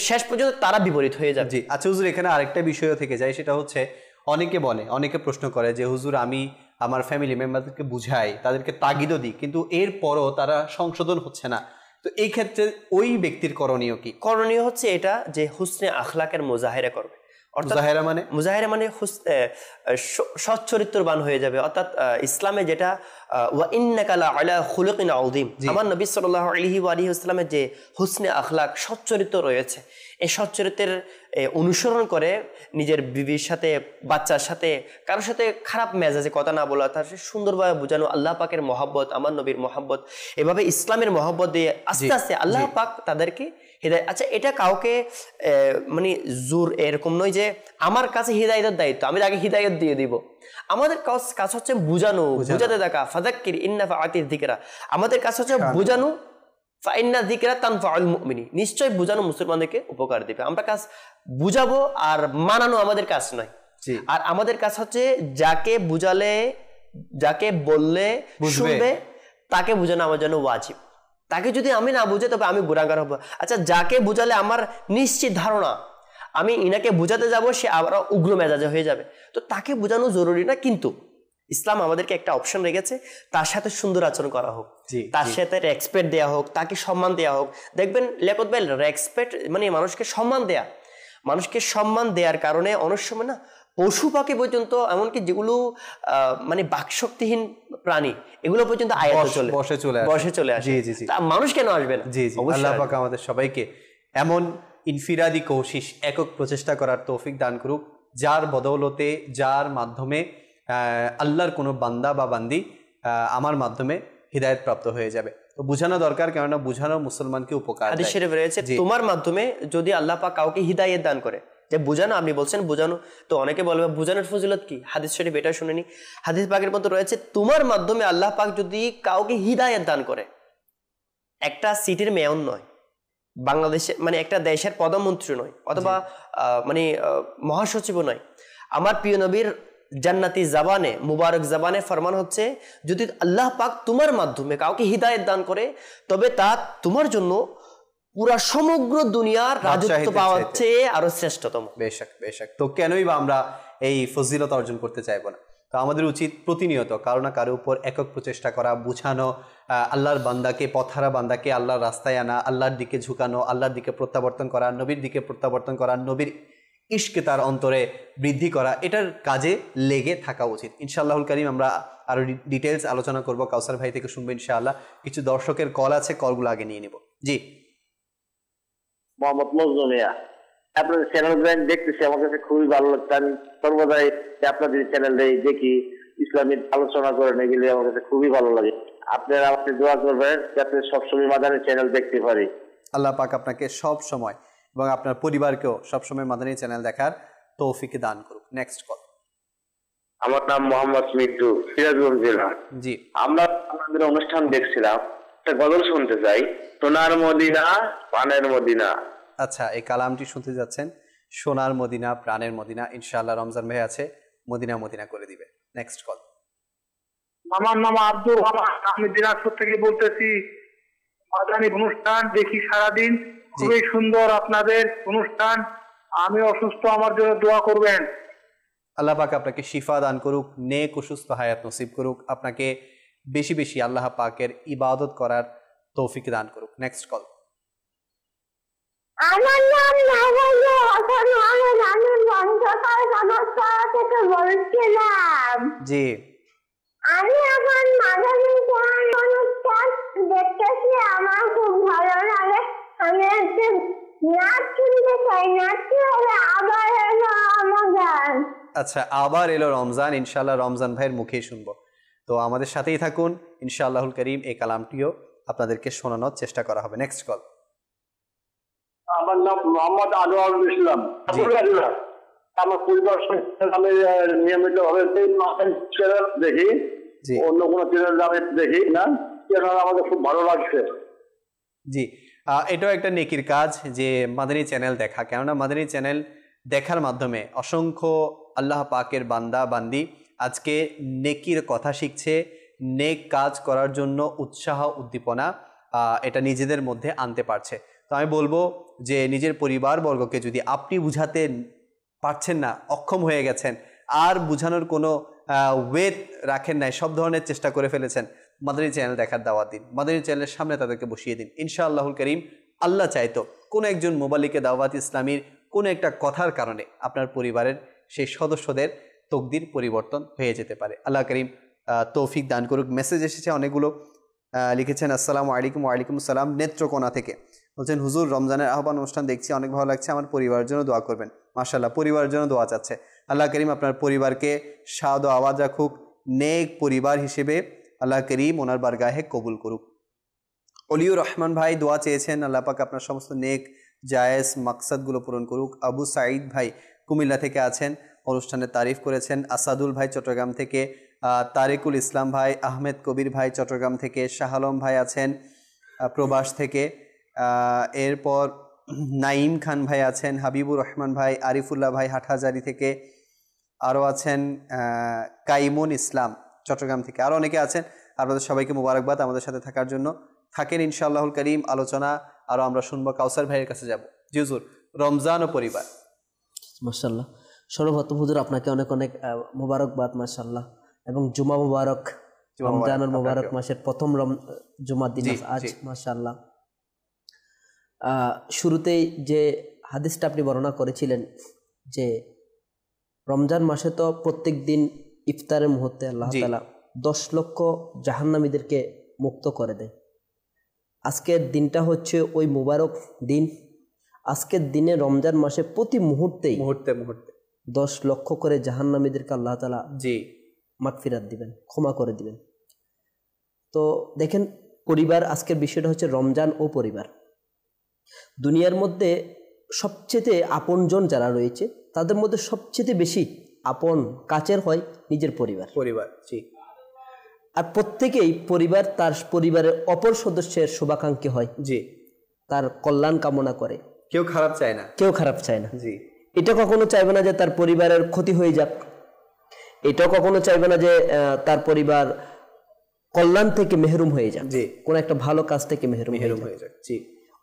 শেষ পর্যন্ত তারা বিপরীত হয়ে যাবে। জি, আচ্ছা হুজুর, এখানে আরেকটা বিষয়ও থেকে যায়, সেটা হচ্ছে অনেকে প্রশ্ন করে যে হুজুর, আমি আমার ফ্যামিলি মেম্বারদেরকে বুঝাই, তাদেরকে তাগিদও দিই, কিন্তু এরপরও তারা সংশোধন হচ্ছে না, তো এই ক্ষেত্রে ওই ব্যক্তির করণীয় কি? করণীয় হচ্ছে এটা যে হুসনে আখলাকের মুজাহিরা করবে। মুজাহিরা মানে সচ্চরিত্রবান হয়ে যাবে। অর্থাৎ ইসলামে যেটা ওয়া ইন্নাকা লাআলা খুলুকিন আযীম, আমার নবী সাল্লাল্লাহু আলাইহি ওয়া আলিহি ওয়াসাল্লামের যে হুসনে আখলাক, সচ্চরিত্র রয়েছে, এই সচ্চরিত্রের অনুসরণ করে নিজের বিবির সাথে, বাচ্চার সাথে, কারোর সাথে খারাপ মেজাজে কথা না বলা, তার সুন্দরভাবে বোঝানো আল্লাহ পাকের মহব্বত, আমার নবীর মহব্বত, এভাবে ইসলামের মহব্বত দিয়ে আস্তে আস্তে আল্লাহ পাক তাদেরকে হিদায়াত। আচ্ছা, এটা কাউকে মানে জোর এরকম নয় যে আমার কাছে হিদায়াতের দায়িত্ব, আমি তাকে হিদায়াত দিয়ে দিব। আমাদের কাজ হচ্ছে বুঝানো, বুঝাতে থাকা। ফাযাক্কির ইন নাফাআতিয যিকরা, আমাদের কাজ হচ্ছে বুঝানো। ফাইন্না যিকরা তানফাউল মুমিনিন, নিশ্চয় বুঝানো মুসলমানদেরকে উপকার দিবে। আমরা কাজ বুঝাবো আর মানানো আমাদের কাজ নয়। আর আমাদের কাজ হচ্ছে যাকে বুঝালে, যাকে বললে শুনবে, তাকে বুঝানো আমার জন্য ওয়াজিব। তাকে যদি আমি না বুঝে তবে আমি গুনাহগার হব। আচ্ছা, যাকে বুঝালে আমার নিশ্চিত ধারণা আমি ইনাকে বুঝাতে যাব সে আবার উগ্র মেজাজে হয়ে যাবে, তো তাকে বোঝানো জরুরি না। কিন্তু ইসলাম আমাদেরকে একটা অপশন রেখেছে, তার সাথে সুন্দর আচরণ করা হোক, তার সাথে রেসপেক্ট দেওয়া হোক, তাকে সম্মান দেওয়া হোক। দেখবেন লেখত ভাই, রেসপেক্ট মানে মানুষকে সম্মান দেয়া, মানুষকে সম্মান দেওয়ার কারণে অনেক সময় না পশু পাখি পর্যন্ত, এমনকি যেগুলো মানে বাকশক্তিহীন প্রাণী, এগুলো পর্যন্ত বসে চলে আসে। মানুষ কেন আসবে না? আল্লাহ পাক আমাদের সবাইকে এমন ইনফিরাদি কোশিশ, একক প্রচেষ্টা করার তৌফিক দান করুক, যার বদৌলতে, যার মাধ্যমে আল্লাহর কোনো বান্দা বা বান্দি আমার মাধ্যমে হিদায়াত প্রাপ্ত হয়ে যাবে। তো বুঝানো দরকার, কেননা বুঝানো মুসলমানকে উপকার। হাদিস শরীফে রয়েছে তোমার মাধ্যমে যদি আল্লাহ পাক কাউকে হিদায়াত দান করে, যে বুঝানো, আপনি বলছেন বুঝানো, তো অনেকে বলবে বুঝানোর ফজিলত কি? হাদিস শরীফ এটা শুনেনি। হাদিস পাকের মধ্যে রয়েছে তোমার মাধ্যমে আল্লাহ পাক যদি কাউকে হিদায়াত দান করে, একটা সিটির মেয়র নয়, বাংলাদেশে মানে একটা দেশের প্রধানমন্ত্রী নয়, অথবা মানে মহাসচিব নয়, আমার প্রিয় নবীর জান্নাতি জাবানে, মুবারক জাবানে ফরমান হচ্ছে, যদি আল্লাহ পাক তোমার মাধ্যমে কাউকে হিদায়াত দান করে, তবে তা তোমার জন্য পুরা সমগ্র দুনিয়ার রাজত্ব পাওয়ার চেয়ে আরো শ্রেষ্ঠতম। বেশক। তো কেনই বা আমরা এই ফজিলত অর্জন করতে চাইবো না? তো আমাদের উচিত প্রতিনিয়ত কারো না কারো উপর একক প্রচেষ্টা করা, বুঝানো, আল্লাহর বান্দাকে, পথহারা বান্দাকে আল্লাহর রাস্তায় আনা, আল্লাহর দিকে ঝুঁকানো, আল্লাহর দিকে প্রত্যাবর্তন করা, নবীর দিকে প্রত্যাবর্তন করা, নবীর ইশকে তার অন্তরে বৃদ্ধি করা, এটার কাজে লেগে থাকা উচিত। ইনশাআল্লাহুল কারীম আমরা আরো ডিটেলস আলোচনা করব, কাউসার ভাই থেকে শুনবো ইনশাআল্লাহ। কিছু দর্শকের কল আছে, কলগুলো আগে নিয়ে নিব। জি, মোহাম্মদ মজনু মিয়া, আপনাদের চ্যানেল দেখতেছি, আমার কাছে খুবই ভালো লাগছে। আমি সর্বদাই আপনাদের চ্যানেল দেখি, ইসলামিক আলোচনা করেন, এগুলি আমার কাছে খুবই ভালো লাগে। আপনারা আমাকে দোয়া করবেন যাতে সবসময় মাদানী চ্যানেল দেখতে পারি। আল্লাহ পাক আপনাকে সব সময় এবং আপনার পরিবারকেও সবসময় মাদানী চ্যানেল দেখার তৌফিক দান করুক। Next call. আমার নাম মোহাম্মদ মিন্টু, সিরাজগঞ্জ জেলা। জি, আমরা আপনাদের অনুষ্ঠান দেখছিলাম, একটা গজল শুনতে চাই, সোনার মদিনা প্রাণের মদিনা। আচ্ছা, এই কালামটি শুনতে যাচ্ছেন, সোনার মদিনা প্রাণের মদিনা। ইনশাআল্লাহ রমজান ভাই আছে, মদিনা মদিনা করে দিবে। Next call. আমার নাম আব্দুল রহমান, আমি দিনাজপুর থেকে বলতেছি। মাদানী অনুষ্ঠান দেখি সারাদিন, খুবই সুন্দর আপনাদের অনুষ্ঠান। আমি অসুস্থ, আমার জন্য দোয়া করবেন। আল্লাহ পাক আপনাকে শিফা দান করুক, নেক ও সুস্থ হায়াত নসিব করুক, আপনাকে বেশি বেশি আল্লাহ পাকের ইবাদত করার তৌফিক দান করুক। Next call. আমার নাম নবজ হাসান আহমেদ, আমি পঞ্চকার সমস্যা থেকে বলছিলাম। জি, আমি এখন মাদানী কোরআন অনুষ্ঠান দেখতেছি, আমার খুব ভালো লাগে। আমি একটা নাচ শুনতে চাই, নাচতে হলে আবার এলো রমজান। আচ্ছা, আবার এলো রমজান, ইনশাআল্লাহ রমজান ভাইয়ের মুখেই শুনবো। তো আমাদের সাথেই থাকুন, ইনশাআল্লাহুল করিম এই কালামটিও আপনাদেরকে শোনানোর চেষ্টা করা হবে। Next call. আমার নাম মোহাম্মদ আনোয়ারুল ইসলাম। আমার পরিবার আমি নিয়মিত ভাবে চ্যানেল দেখি, জি অন্য কোনো চ্যানেল আমি দেখি না, চ্যানেল আমাদের খুব ভালো লাগছে। জি, এটাও একটা নেকির কাজ যে মাদানী চ্যানেল দেখা, কেননা মাদানী চ্যানেল দেখার মাধ্যমে অসংখ্য আল্লাহ পাকের বান্দা বান্দি আজকে নেকির কথা শিখছে, নেক কাজ করার জন্য উৎসাহ উদ্দীপনা এটা নিজেদের মধ্যে আনতে পারছে। তো আমি বলবো যে নিজের পরিবারবর্গকে যদি আপনি বুঝাতে পারছেন না, অক্ষম হয়ে গেছেন, আর বুঝানোর কোনো ওয়েট রাখেন নাই, সব ধরনের চেষ্টা করে ফেলেছেন, মাদানী চ্যানেল দেখার দাওয়াত দিন, মাদানী চ্যানেলের সামনে তাদেরকে বসিয়ে দিন। ইনশাআল্লাহুল করিম আল্লাহ চাইতো কোনো একজন মোবালিকে দাওয়াত ইসলামীর কোনো একটা কথার কারণে আপনার পরিবারের সেই সদস্যদের তকদির পরিবর্তন হয়ে যেতে পারে। আল্লাহ করিম তৌফিক দান করুক। মেসেজ এসেছে অনেকগুলো, লিখেছেন আসসালামু আলাইকুম। ওয়ালাইকুম আসসালাম। নেত্রকোনা থেকে বলছেন, হুজুর রমজানের আহ্বান অনুষ্ঠান দেখছি, অনেক ভালো লাগছে, আমার পরিবারের জন্য দোয়া করবেন। মাশাআল্লাহ, পরিবারের জন্য দোয়া চাচ্ছে। আল্লাহ করিম আপনার পরিবারকে শাদ ও আওয়াজ রাখুক, নেক পরিবার হিসেবে আল্লাহ করিম ওনার বারগাহে কবুল করুক। অলিউর রহমান ভাই দোয়া চেয়েছেন, আল্লাহ পাক আপনার সমস্ত নেক জায়েজ মাকসাদগুলো পূরণ করুক। আবু সাঈদ ভাই কুমিল্লা থেকে আছেন, অনুষ্ঠানের তারিফ করেছেন। আসাদুল ভাই চট্টগ্রাম থেকে, তারিকুল ইসলাম ভাই, আহমেদ কবির ভাই চট্টগ্রাম থেকে, শাহ আলম ভাই আছেন প্রবাস থেকে, এরপর নাইম খান ভাই আছেন, হাবিবুর রহমান ভাই, আরিফুল্লাহ ভাই হাটহাজারি থেকে, আরও আছেন কাইমুন ইসলাম চট্টগ্রাম থেকে, আরও অনেকে আছেন। আপনাদের সবাইকে মুবারকবাদ আমাদের সাথে থাকার জন্য। থাকেন ইনশাআল্লাহুল করিম। আলোচনা আরও আমরা শুনবো, কাউসার ভাইয়ের কাছে যাব। জি হুজুর, রমজান ও পরিবার। মাশাআল্লাহ, সর্বপ্রথম হুজুর আপনাকে অনেক অনেক মুবারকবাদ মাশাআল্লাহ, এবং জুমা মুবারক। রমজানুল মুবারক মাসের প্রথম জুমার দিন আজ মাশাআল্লাহ। শুরুতেই যে হাদিসটা আপনি বর্ণনা করেছিলেন যে রমজান মাসে তো প্রত্যেক দিন ইফতারের মুহূর্তে আল্লাহ তাআলা 10 লক্ষ জাহান্নামীদেরকে মুক্ত করে দেয়। আজকের দিনটা হচ্ছে ওই মুবারক দিন। আজকের দিনে রমজান মাসে প্রতি মুহূর্তে 10 লক্ষ করে জাহান্নামীদেরকে আল্লাহ তাআলা মাগফিরাত দিবেন, ক্ষমা করে দিবেন। তো দেখেন, পরিবার, আজকের বিষয়টা হচ্ছে রমজান ও পরিবার। দুনিয়ার মধ্যে সবচেয়ে আপনজন যারা রয়েছে তাদের মধ্যে সবচেয়ে বেশি আপন কাছের হয় নিজের পরিবার। আর প্রত্যেকেই পরিবার তার পরিবারের অপর সদস্যের শুভাকাঙ্ক্ষী হয়, তার কল্যাণ কামনা করে, কেউ খারাপ চায় না। এটা কখনো চাইবে না যে তার পরিবারের ক্ষতি হয়ে যাক, এটাও কখনো চাইবে না যে তার পরিবার কল্যাণ থেকে মেহরুম হয়ে যাক, কোনো একটা ভালো কাজ থেকে মেহরুম হয়ে যাক।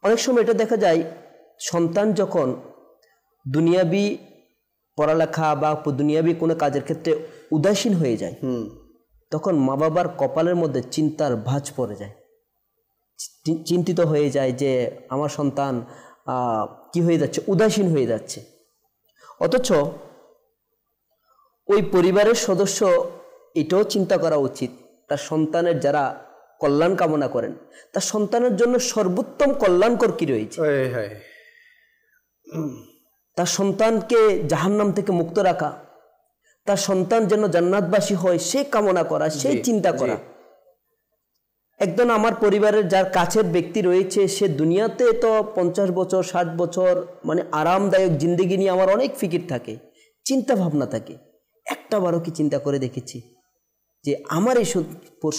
অনেক সময় এটা দেখা যায়, সন্তান যখন দুনিয়াবি পড়ালেখা বা দুনিয়াবি কোনো কাজের ক্ষেত্রে উদাসীন হয়ে যায়, তখন মা বাবার কপালের মধ্যে চিন্তার ভাঁজ পড়ে যায়, চিন্তিত হয়ে যায় যে আমার সন্তান কি হয়ে যাচ্ছে, উদাসীন হয়ে যাচ্ছে। অথচ ওই পরিবারের সদস্য এটাও চিন্তা করা উচিত, তার সন্তানের যারা কল্যাণ কামনা করেন তার সন্তানের জন্য সর্বোত্তম কল্যাণকর কি রয়েছে, তার সন্তানকে জাহান্নাম থেকে মুক্ত রাখা, তার সন্তান যেন জান্নাতবাসী হয় সে কামনা করা, সেই চিন্তা করা। একজন আমার পরিবারের যার কাছের ব্যক্তি রয়েছে, সে দুনিয়াতে তো 50 বছর 60 বছর মানে আরামদায়ক জিন্দেগি নিয়ে আমার অনেক ফিকির থাকে, চিন্তা ভাবনা থাকে। একটা বারও কি চিন্তা করে দেখেছি যে আমার এই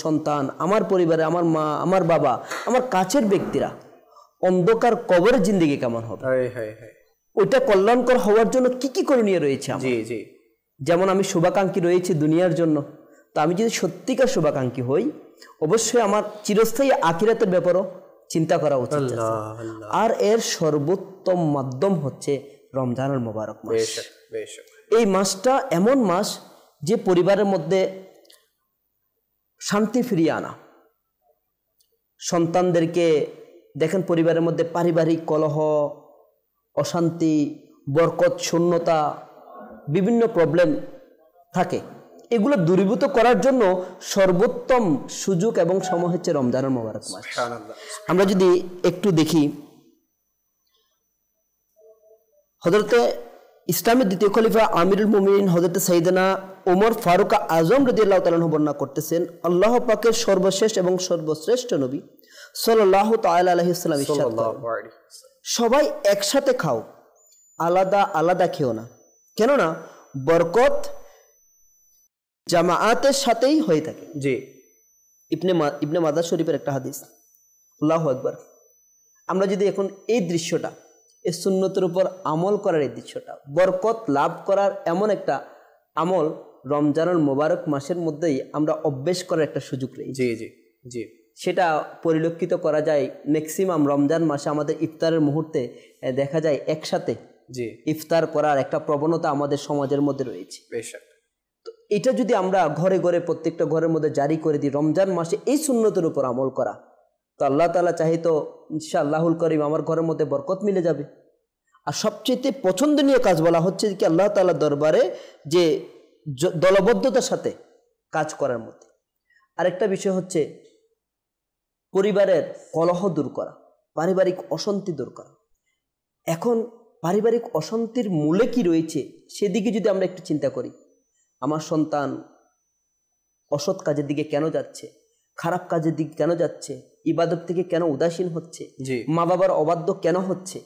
সন্তান, আমার পরিবারে আমার মা, আমার বাবা, আমার কাছের ব্যক্তিরা অন্ধকার কবরের জিন্দেগি কেমন হবে? ওইটা কল্যাণকর হওয়ার জন্য কি কি করণীয় রয়েছে? যেমন আমি শুভাকাঙ্ক্ষী রয়েছে দুনিয়ার জন্য, তো আমি যদি সত্যিকার শুভাকাঙ্ক্ষী হই, অবশ্যই আমার চিরস্থায়ী আখিরাতের ব্যাপারও চিন্তা করা উচিত। আর এর সর্বোত্তম মাধ্যম হচ্ছে রমজানুল মুবারক মাস। এই মাসটা এমন মাস যে পরিবারের মধ্যে শান্তি ফিরিয়ে আনা। সন্তানদেরকে দেখেন, পরিবারের মধ্যে পারিবারিক কলহ, অশান্তি, বরকত শূন্যতা, বিভিন্ন প্রবলেম থাকে। এগুলো দূরীভূত করার জন্য সর্বোত্তম সুযোগ এবং সময় হচ্ছে রমজানের মোবারক মাস। আমরা যদি একটু দেখি, হযরতে ইসলামের দ্বিতীয় খলিফা আমিরুল মুমিনিন হযরত সাইয়েদনা ওমর ফারুক আজম রাদিয়াল্লাহু তাআলা আনহু বর্ণনা করতেছেন, আল্লাহ পাকের সর্বশেষ এবং সর্বশ্রেষ্ঠ নবী সাল্লাল্লাহু তাআলা আলাইহি ওয়াসাল্লাম ইরশাদ করেন, সবাই একসাথে খাও, আলাদা আলাদা খেও না, কেননা বরকত জামাআতের সাথেই হয়ে থাকে। জি, ইবনে মাজাহ শরীফের একটা হাদিস। আল্লাহু আকবার। আমরা যদি এখন এই দৃশ্যটা, এই সুন্নতের উপর আমল করার এই দৃশ্যটা, বরকত লাভ করার এমন একটা আমল রমজানুল মোবারক মাসের মধ্যেই আমরা অভ্যেস করার একটা সুযোগ রয়েছে। জি জি জি, সেটা পরিলক্ষিত করা যায় ম্যাক্সিমাম রমজান মাসে আমাদের ইফতারের মুহূর্তে দেখা যায় একসাথে জি ইফতার করার একটা প্রবণতা আমাদের সমাজের মধ্যে রয়েছে। বেশক। তো এটা যদি আমরা ঘরে ঘরে প্রত্যেকটা ঘরের মধ্যে জারি করে দিই, রমজান মাসে এই সুন্নতের উপর আমল করা, তো আল্লাহ তাআলা চাহিত ইনশাআল্লাহুল করিম আমার ঘরের মধ্যে বরকত মিলে যাবে। আর সবচেয়ে পছন্দনীয় কাজ বলা হচ্ছে কি আল্লাহ তাআলার দরবারে যে দলবদ্ধতার সাথে কাজ করার মধ্যে। আরেকটা বিষয় হচ্ছে পরিবারের কলহ দূর করা, পারিবারিক অশান্তি দূর করা। এখন পারিবারিক অশান্তির মূলে কি রয়েছে সেদিকে যদি আমরা একটু চিন্তা করি, আমার সন্তান অসৎ কাজের দিকে কেন যাচ্ছে, খারাপ কাজের দিকে কেন যাচ্ছে, ইবাদত থেকে কেন উদাসীন হচ্ছে, মা বাবার অবাধ্য কেন হচ্ছে,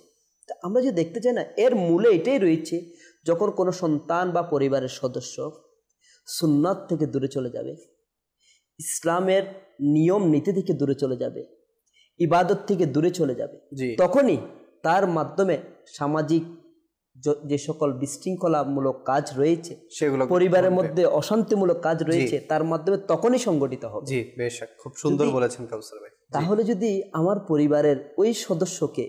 আমরা যে দেখতে চাই না, এর মূলে এটাই রয়েছে যখন কোনো সন্তান বা পরিবারের সদস্য সুন্নাত থেকে দূরে চলে যাবে, ইসলামের নিয়ম নীতি থেকে দূরে চলে যাবে, ইবাদত থেকে দূরে চলে যাবে, তখনই তার মাধ্যমে সামাজিক যে সকল বিশৃঙ্খলামূলক কাজ রয়েছে, সেগুলো পরিবারের মধ্যে অশান্তিমূলক কাজ রয়েছে, তার মাধ্যমে তখনই সংগঠিত হবে। জি বেশক, খুব সুন্দর বলেছেন কাউসার ভাই। তাহলে যদি আমার পরিবারের ওই সদস্যকে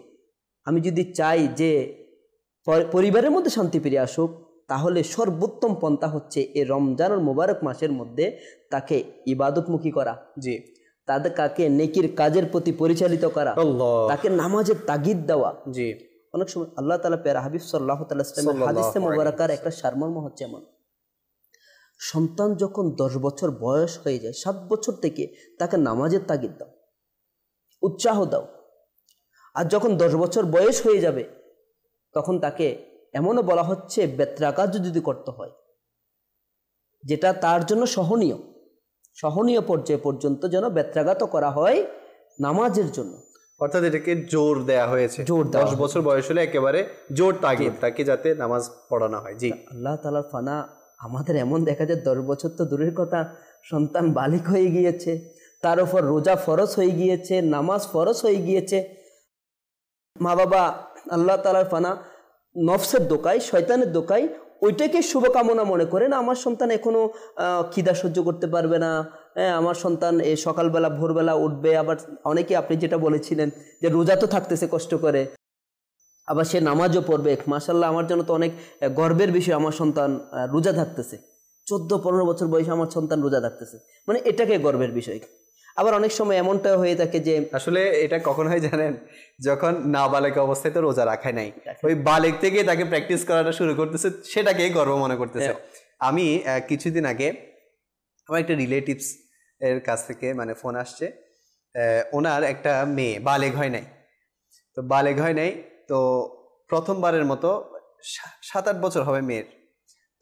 আমি যদি চাই যে পরিবারের মধ্যে শান্তি ফিরে আসুক, তাহলে সর্বোত্তম পন্থা হচ্ছে এই রমজানুল মোবারক মাসের মধ্যে তাকে ইবাদতমুখী করা, জি তাদের কাকে নেকির কাজের প্রতি পরিচালিত করা, তাকে নামাজের তাগিদ দেওয়া। জি, অনেক সময় আল্লাহ তাআলা প্যারা হাবিব সাল্লাল্লাহু তাআলা ইসলামের হাদিসে মুবারাকার একটা সারমর্ম হচ্ছে এমন, সন্তান যখন 10 বছর বয়স হয়ে যায়, 7 বছর থেকে তাকে নামাজের তাগিদ দাও, উৎসাহ দাও। আর যখন 10 বছর বয়স হয়ে যাবে তখন তাকে এমনও বলা হচ্ছে বেত্রাকাজ যদি করতে হয়, যেটা তার জন্য সহনীয় পর্যায়ে পর্যন্ত যেন বেত্রাঘাত করা হয় নামাজের জন্য। অর্থাৎ এটাকে জোর দেয়া হয়েছে, 10 বছর বয়স হলে একেবারে জোর তাগিদ তাকে যাতে নামাজ পড়ানো হয়। জি, আল্লাহ তাআলার ফানা আমাদের এমন দেখা যায় 10 বছর তো দূরের কথা, সন্তান বালিক হয়ে গিয়েছে, তার উপর রোজা ফরজ হয়ে গিয়েছে, নামাজ ফরজ হয়ে গিয়েছে। মা বাবা আল্লাহ তাআলার ফানা নফসের দোকায়, শয়তানের দোকায় ওইটাকে শুভকামনা মনে করে না, আমার সন্তান এখনো খিদা সহ্য করতে পারবে না, আমার সন্তান এই সকালবেলা ভোরবেলা উঠবে, আবার অনেকে আপনি যেটা বলেছিলেন যে রোজা তো থাকতেছে কষ্ট করে, আবার সে নামাজও পড়বে, মাশাআল্লাহ আমার জন্য তো অনেক গর্বের বিষয়, আমার সন্তান রোজা থাকতেছে, 14-15 বছর বয়সে আমার সন্তান রোজা থাকতেছে, মানে এটাকে গর্বের বিষয়। আবার অনেক সময় এমনটা হয়ে থাকে যে আসলে এটা কখন হয় জানেন, যখন নাবালেগ অবস্থায় তো রোজা রাখায় নাই, ওই বালেগ থেকে তাকে প্র্যাকটিস করাটা শুরু করতেছে, সেটাকে গর্ব মনে করতেছে। আমি কিছুদিন আগে আমার একটা রিলেটিভস এর কাছ থেকে মানে ফোন আসছে, ওনার একটা মেয়ে বালেগ হয় নাই, তো প্রথমবারের মতো 7-8 বছর হবে মেয়ের,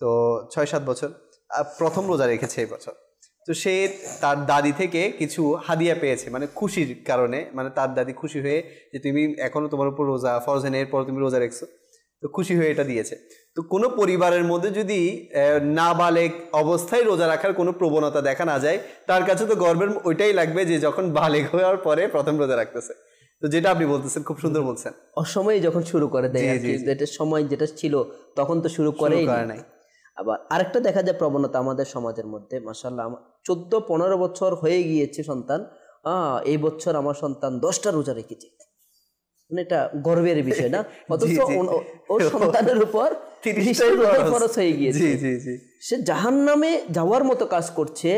তো 6-7 বছর প্রথম রোজা রেখেছে এই বছর। তো সে তার দাদি থেকে কিছু হাদিয়া পেয়েছে, মানে খুশির কারণে, মানে তার দাদি খুশি হয়ে যে তুমি এখনো তোমার উপর রোজা ফরজ নেই, এরপর তুমি রোজা রেখছো, তো খুশি হয়ে এটা দিয়েছে। তো কোনো পরিবারের মধ্যে যদি নাবালেগ অবস্থায় রোজা রাখার কোনো প্রবণতা দেখা না যায়, তার কাছে তো গর্বের ওইটাই লাগবে যে যখন বালেগ হওয়ার পরে প্রথম রোজা রাখতেছে। তো যেটা আপনি বলতেছেন খুব সুন্দর বলছেন, অসময়ে যখন শুরু করে দেয়, যেটা সময় যেটা ছিল তখন তো শুরু করেই নাই। আবার আরেকটা দেখা যায় প্রবণতা আমাদের সমাজের মধ্যে, মাশাআল্লাহ 14-15 বছর হয়ে গিয়েছে সন্তান, এই বছর আমার সন্তান 10টা রোজা রেখেছে, মানে এটা গর্বের বিষয় না, অথচ ওর সন্তানের উপর 30টাই ফরজ হয়ে গিয়েছে। জি জি জি। সে জাহান্নামে যাওয়ার মতো কাজ করছে,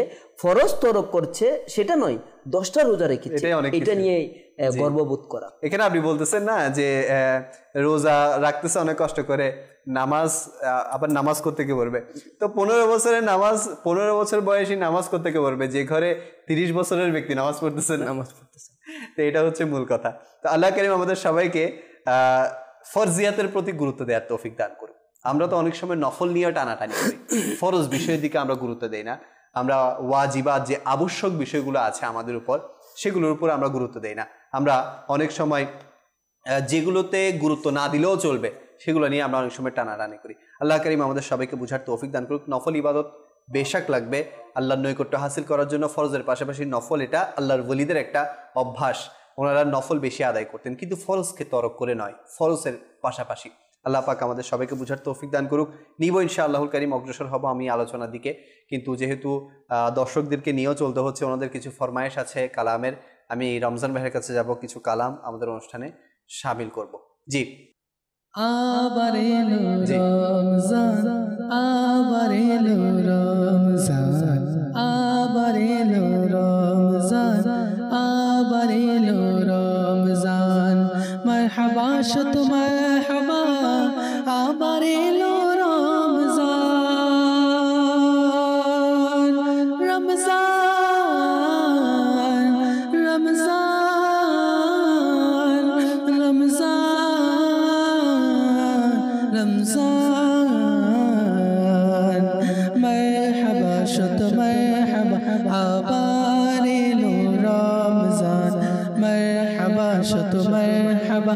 ফরজ তরক করছে, সেটা নয়, 10টা রোজা রেখেছে, এটাই অনেক এটা কিছু। নিয়ে গর্ববোধ করা। এখানে আপনি বলতেছেন না যে রোজা রাখতেছে অনেক কষ্ট করে, নামাজ আবার নামাজ করতে কে বলবে? তো 15 বছরের নামাজ, 15 বছর বয়সী নামাজ করতে কে বলবে, যে ঘরে 30 বছরের ব্যক্তি নামাজ পড়তেছে না? নামাজ পড়তেছে। তো এটা হচ্ছে মূল কথা। তো আল্লাহ কারীম আমাদের সবাইকে ফরজিয়াতের প্রতি গুরুত্ব দেওয়ার তৌফিক দান করুন। আমরা তো অনেক সময় নফল নিয়ে টানাটানি করি, ফরজ বিষয়ের দিকে আমরা গুরুত্ব দেই না। আমরা ওয়াজিবাত, যে আবশ্যক বিষয়গুলো আছে আমাদের উপর, সেগুলোর উপর আমরা গুরুত্ব দেই না। আমরা অনেক সময় যেগুলোতে গুরুত্ব না দিলেও চলবে, সেগুলো নিয়ে আমরা অনেক সময় টানাটানি করি। আল্লাহ কারীম আমাদের সবাইকে বুঝার তৌফিক দান করুক। নফল ইবাদত বেশাক লাগবে আল্লাহর নৈকট্য হাসিল করার জন্য। ফরজের পাশাপাশি নফল, এটা আল্লাহর ওলিদের একটা অভ্যাস। ওনারা নফল বেশি আদায় করতেন, কিন্তু ফরজকে তরক করে নয়, ফরজের পাশাপাশি। আল্লাহ পাক আমাদের সবাইকে বুঝার তৌফিক দান করুক। নিব ইনশাআল্লাহুল কারীম, অগ্রসর হব আমি আলোচনার দিকে। কিন্তু যেহেতু দর্শকদেরকে নিয়েও চলতে হচ্ছে, ওনাদের কিছু ফরমায়েশ আছে কালামের, আমি রমজান ভাইয়ের কাছে যাব, কিছু কালাম আমাদের অনুষ্ঠানে শামিল করব। জি। আবার এলো রমজান, আবার এলো রমজান, আবার এলো রমজান, আবার এলো রমজান, মারহাবা শত মারহাবা, আবার এলো রমজান, রমজান, রমজান, রমজান, রমজান, মারহাবা শত মারহাবা, আবার এলো রমজান, মারহাবা শত মারহাবা,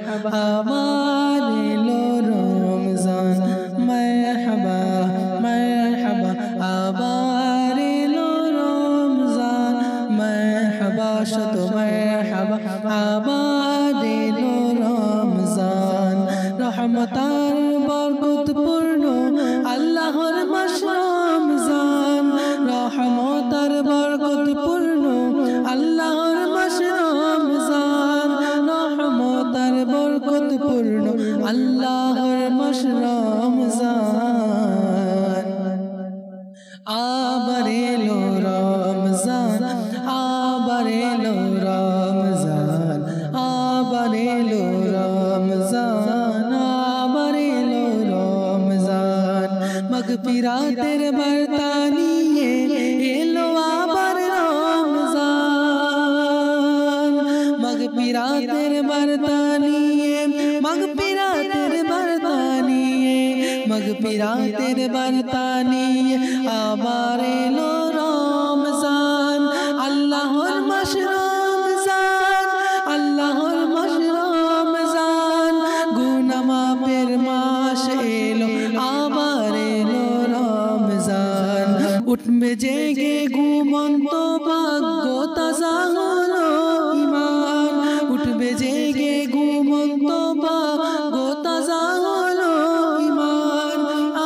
আবার এলো রমজান, মারহাবা মারহাবা, আবার এলো রমজান, মারহাবা শত মারহাবা, আবার এলো রমজান, রহমতার বরকতপূর্ণ আল্লাহর মাস রমজান, রহমতার বরকতপূর্ণ আল্লাহর মাস রমজান, রহমতার বরকতপূর্ণ আল্লাহর মাস রমজান, আবার এলো রমজান, আবার এলো রমজান, আবার এলো রমজান, আবার এলো রমজান, মাগফিরাতের বার্তা নিয়ে এলো আবার রমজান, মাগফিরাতের বার্তা নিয়ে, মাগফিরাতের বার্তা নিয়ে, মাগফিরাতের বার্তা নিয়ে, আবার এলো রমজান, আল্লাহর মাস রমজান, আল্লাহর মাস রমজান, গুনাহ মাফের মাস এলো, আবার এলো রমজান, উঠবে জেগে ঘুমন্ত ভাগ্য তাজা হলো ঈমান, উঠবে জেগে ঘুমন্ত ভাগ্য তাজা হলো ঈমান,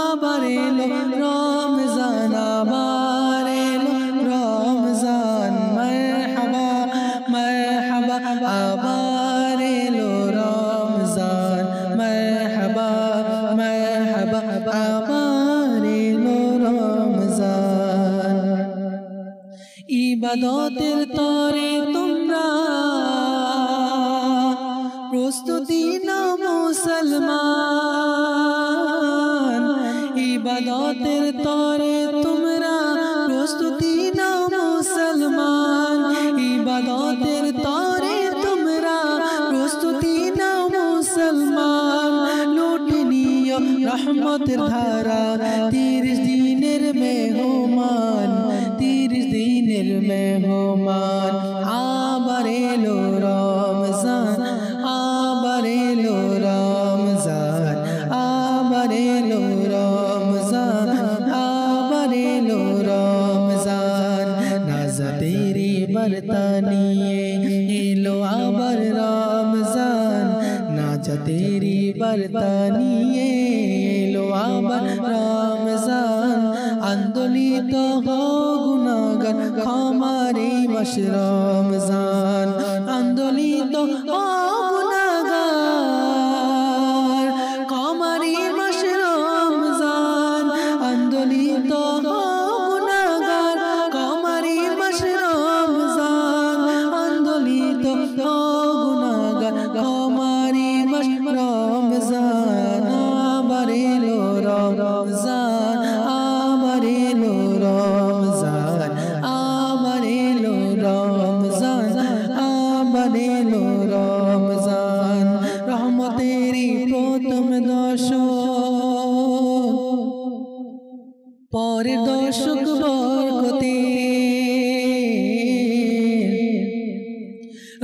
আবার এলো রমজান, আবার এলো রমজান, মারহাবা মারহাবা, আবার এলো রমজান, মারহাবা মারহাবা, আবার এলো রমজান, ইবাদতের তরে তোমরা প্রস্তুতি নাও মুসলমান, ইবাদতের তরে তোমরা প্রস্তুতি নাও মুসলমান, ইবাদতের তরে তোমরা প্রস্তুতি নাও মুসলমান, লুটে নিও রহমতের ধারা, 30 দিনের মেহমান, 30 দিনের মেহমান, আবার এলো রমজান, আবার এলো রমজান, আবার এলো রমজান, আবার এলো রমজান, নাজা তেরি বার্তা নিয়ে এলো আবার রমজান, নাজা তেরি বার্তা নিয়ে এলো আবার রমজান, আন্দোলিত হো গুনাহগার ক্ষমার এই মাস রমজান, আন্দোলিত হো গুনাহগার ক্ষমার এই মাস রমজান,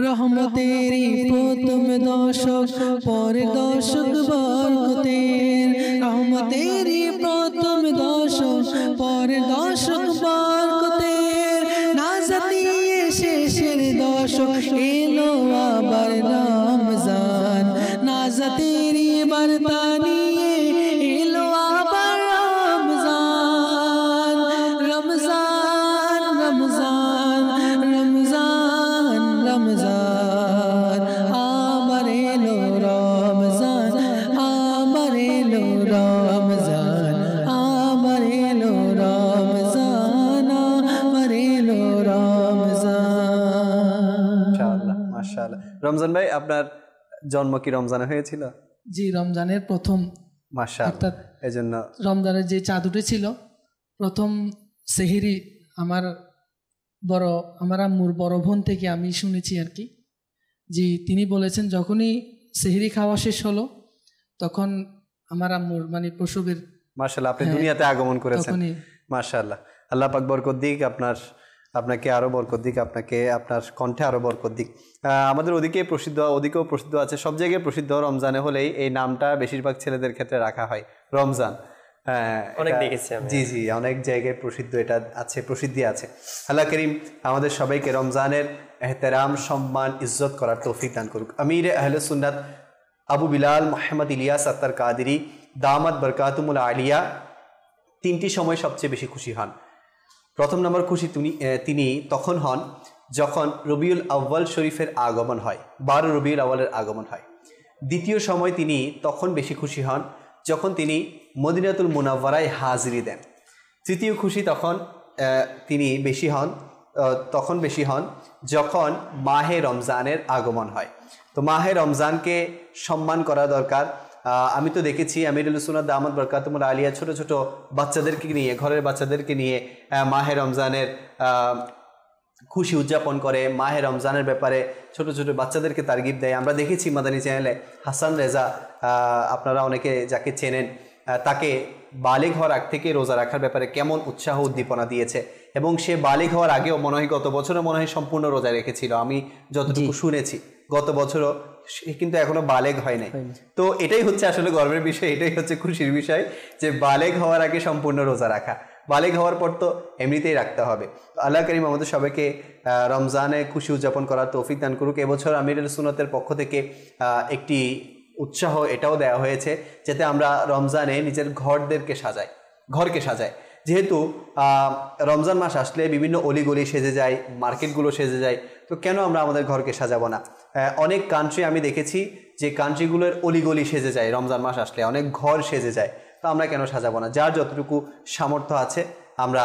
রহমতেরই প্রথম দশক পরের দশক বরকতের, রহমতেরই প্রথম দশক পরের দশক বরকতের, নাজাতিয়ে শেষের দশক এলো আবার রমজান, নাজাতেরই বার্তা নিয়ে এলো আবার রমজান, রমজান রমজান রমজান রমজান, আবার এলো রমজান, আবার এলো রমজান, আবার এলো রমজান, আবার এলো রমজান। মাশাআল্লাহ মাশাআল্লাহ। রমজান ভাই, আপনার জন্ম কি রমজানে হয়েছিল? জি, রমজানের প্রথম, মাশাআল্লাহ। এজন্য রমজানের যে চাঁদ উঠেছিল প্রথম সেহরি আমার আম্মুর বড় বোন থেকে আমি শুনেছি আর কি, যে তিনি বলেছেন যখনই সেহরি খাওয়া শেষ হলো তখন আমার আম্মুর মানে প্রসবের, মাশাআল্লাহ, আপনি দুনিয়াতে আগমন করেছেন। মাশাআল্লাহ, আল্লাহ পাক বরকত দিক, আপনাকে আরো বরকত দিক, আপনাকে আপনার কণ্ঠে আরো বরকত দিক। আমাদের ওদিকেও প্রসিদ্ধ আছে, সব জায়গায় প্রসিদ্ধ। রমজানে হলেই এই নামটা বেশিরভাগ ছেলেদের ক্ষেত্রে রাখা হয়, রমজান। অনেক দেখেছি আমি। জি জি, অনেক জায়গায় এটা আছে, প্রসিদ্ধি আছে। আল্লাহ করিম আমাদের সবাইকে রমজানের এহতেরাম, সম্মান, ইজ্জত করার তৌফিক দান করুক। আমির আহলে সুন্নাত আবু বিলাল মোহাম্মদ ইলিয়াস আত্তার কাদেরী দামাত বরকাতুমুল আলিয়া তিনটি সময় সবচেয়ে বেশি খুশি হন। প্রথম নম্বর খুশি তিনি তখন হন যখন রবিউল আউয়াল শরীফের আগমন হয়, 12 রবিউল আউয়ালের আগমন হয়। দ্বিতীয় সময় তিনি তখন বেশি খুশি হন যখন তিনি মদিনাতুল মুনাওয়ারায় হাজিরি দেন। তৃতীয় খুশি তিনি বেশি হন যখন মাহে রমজানের আগমন হয়। তো মাহে রমজানকে সম্মান করা দরকার। আমি তো দেখেছি আমিরুল সুন্নাত দামাত বরকাতুমুল আলিয়া ছোট ছোট বাচ্চাদেরকে নিয়ে, ঘরের বাচ্চাদেরকে নিয়ে মাহে রমজানের খুশি উদযাপন করে, মাহে রমজানের ব্যাপারে ছোট ছোট বাচ্চাদেরকে তারগিব দেয়। আমরা দেখেছি মাদানী চ্যানেলে হাসান রেজা, আপনারা অনেকে যাকে চেনেন, তাকে বালিগ হওয়ার আগ থেকে রোজা রাখার ব্যাপারে কেমন উৎসাহ উদ্দীপনা দিয়েছে, এবং সে বালিগ হওয়ার আগেও মনে হয় গত বছরও সম্পূর্ণ রোজা রেখেছিল, আমি যতটুকু শুনেছি। গত বছরও সে কিন্তু এখনো বালেগ হয় নাই। তো এটাই হচ্ছে আসলে গর্বের বিষয়, এটাই হচ্ছে খুশির বিষয় যে বালেগ হওয়ার আগে সম্পূর্ণ রোজা রাখা, বালেগ হওয়ার পর তো এমনিতেই রাখতে হবে। আল্লাহ করিম আমাদের সবাইকে রমজানে খুশি উদযাপন করার তৌফিক দান করুক। এবছর আমিরুল সুন্নাতের পক্ষ থেকে একটি উৎসাহ এটাও দেওয়া হয়েছে যাতে আমরা রমজানে নিজের ঘরকে সাজাই। যেহেতু রমজান মাস আসলে বিভিন্ন অলিগলি সেজে যায়, মার্কেটগুলো সেজে যায়, তো কেন আমরা আমাদের ঘরকে সাজাবো না? অনেক কান্ট্রি আমি দেখেছি যে কান্ট্রিগুলোর অলিগলি সেজে যায় রমজান মাস আসলে, অনেক ঘর সেজে যায়, তো আমরা কেন সাজাবো না? যার যতটুকু সামর্থ্য আছে আমরা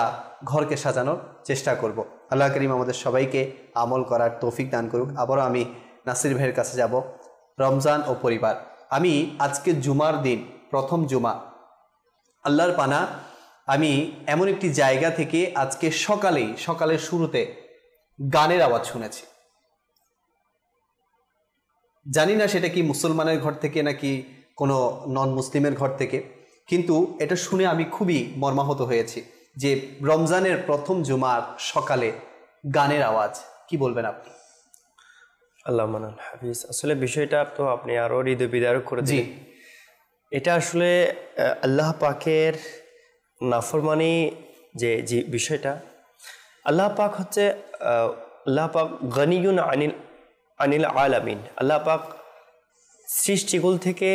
ঘরকে সাজানোর চেষ্টা করব। আল্লাহ করিম আমাদের সবাইকে আমল করার তৌফিক দান করুক। আবারও আমি নাসির ভাইয়ের কাছে যাব। রমজান ও পরিবার, আমি আজকে জুমার দিন, প্রথম জুমা, আল্লাহর পানা, আমি এমন একটি জায়গা থেকে আজকে সকালের শুরুতে গানের আওয়াজ শুনেছি। জানি না সেটা কি মুসলমানের ঘর থেকে নাকি কোনো নন মুসলিমের ঘর থেকে, কিন্তু এটা শুনে আমি খুবই মর্মাহত হয়েছি যে রমজানের প্রথম জুমার সকালে গানের আওয়াজ। কি বলবেন আপনি? আল্লাহ মানাল হাফিজ, আসলে বিষয়টা তো আপনি আরো হৃদয় বিদারক করে দিন। এটা আসলে আল্লাহ পাকের নাফরমানি যে বিষয়টা, আল্লাহ পাক হচ্ছে আল্লাহ পাক গনিয়ুন আনিল আলামিন, আল্লাহ পাক সৃষ্টিকুল থেকে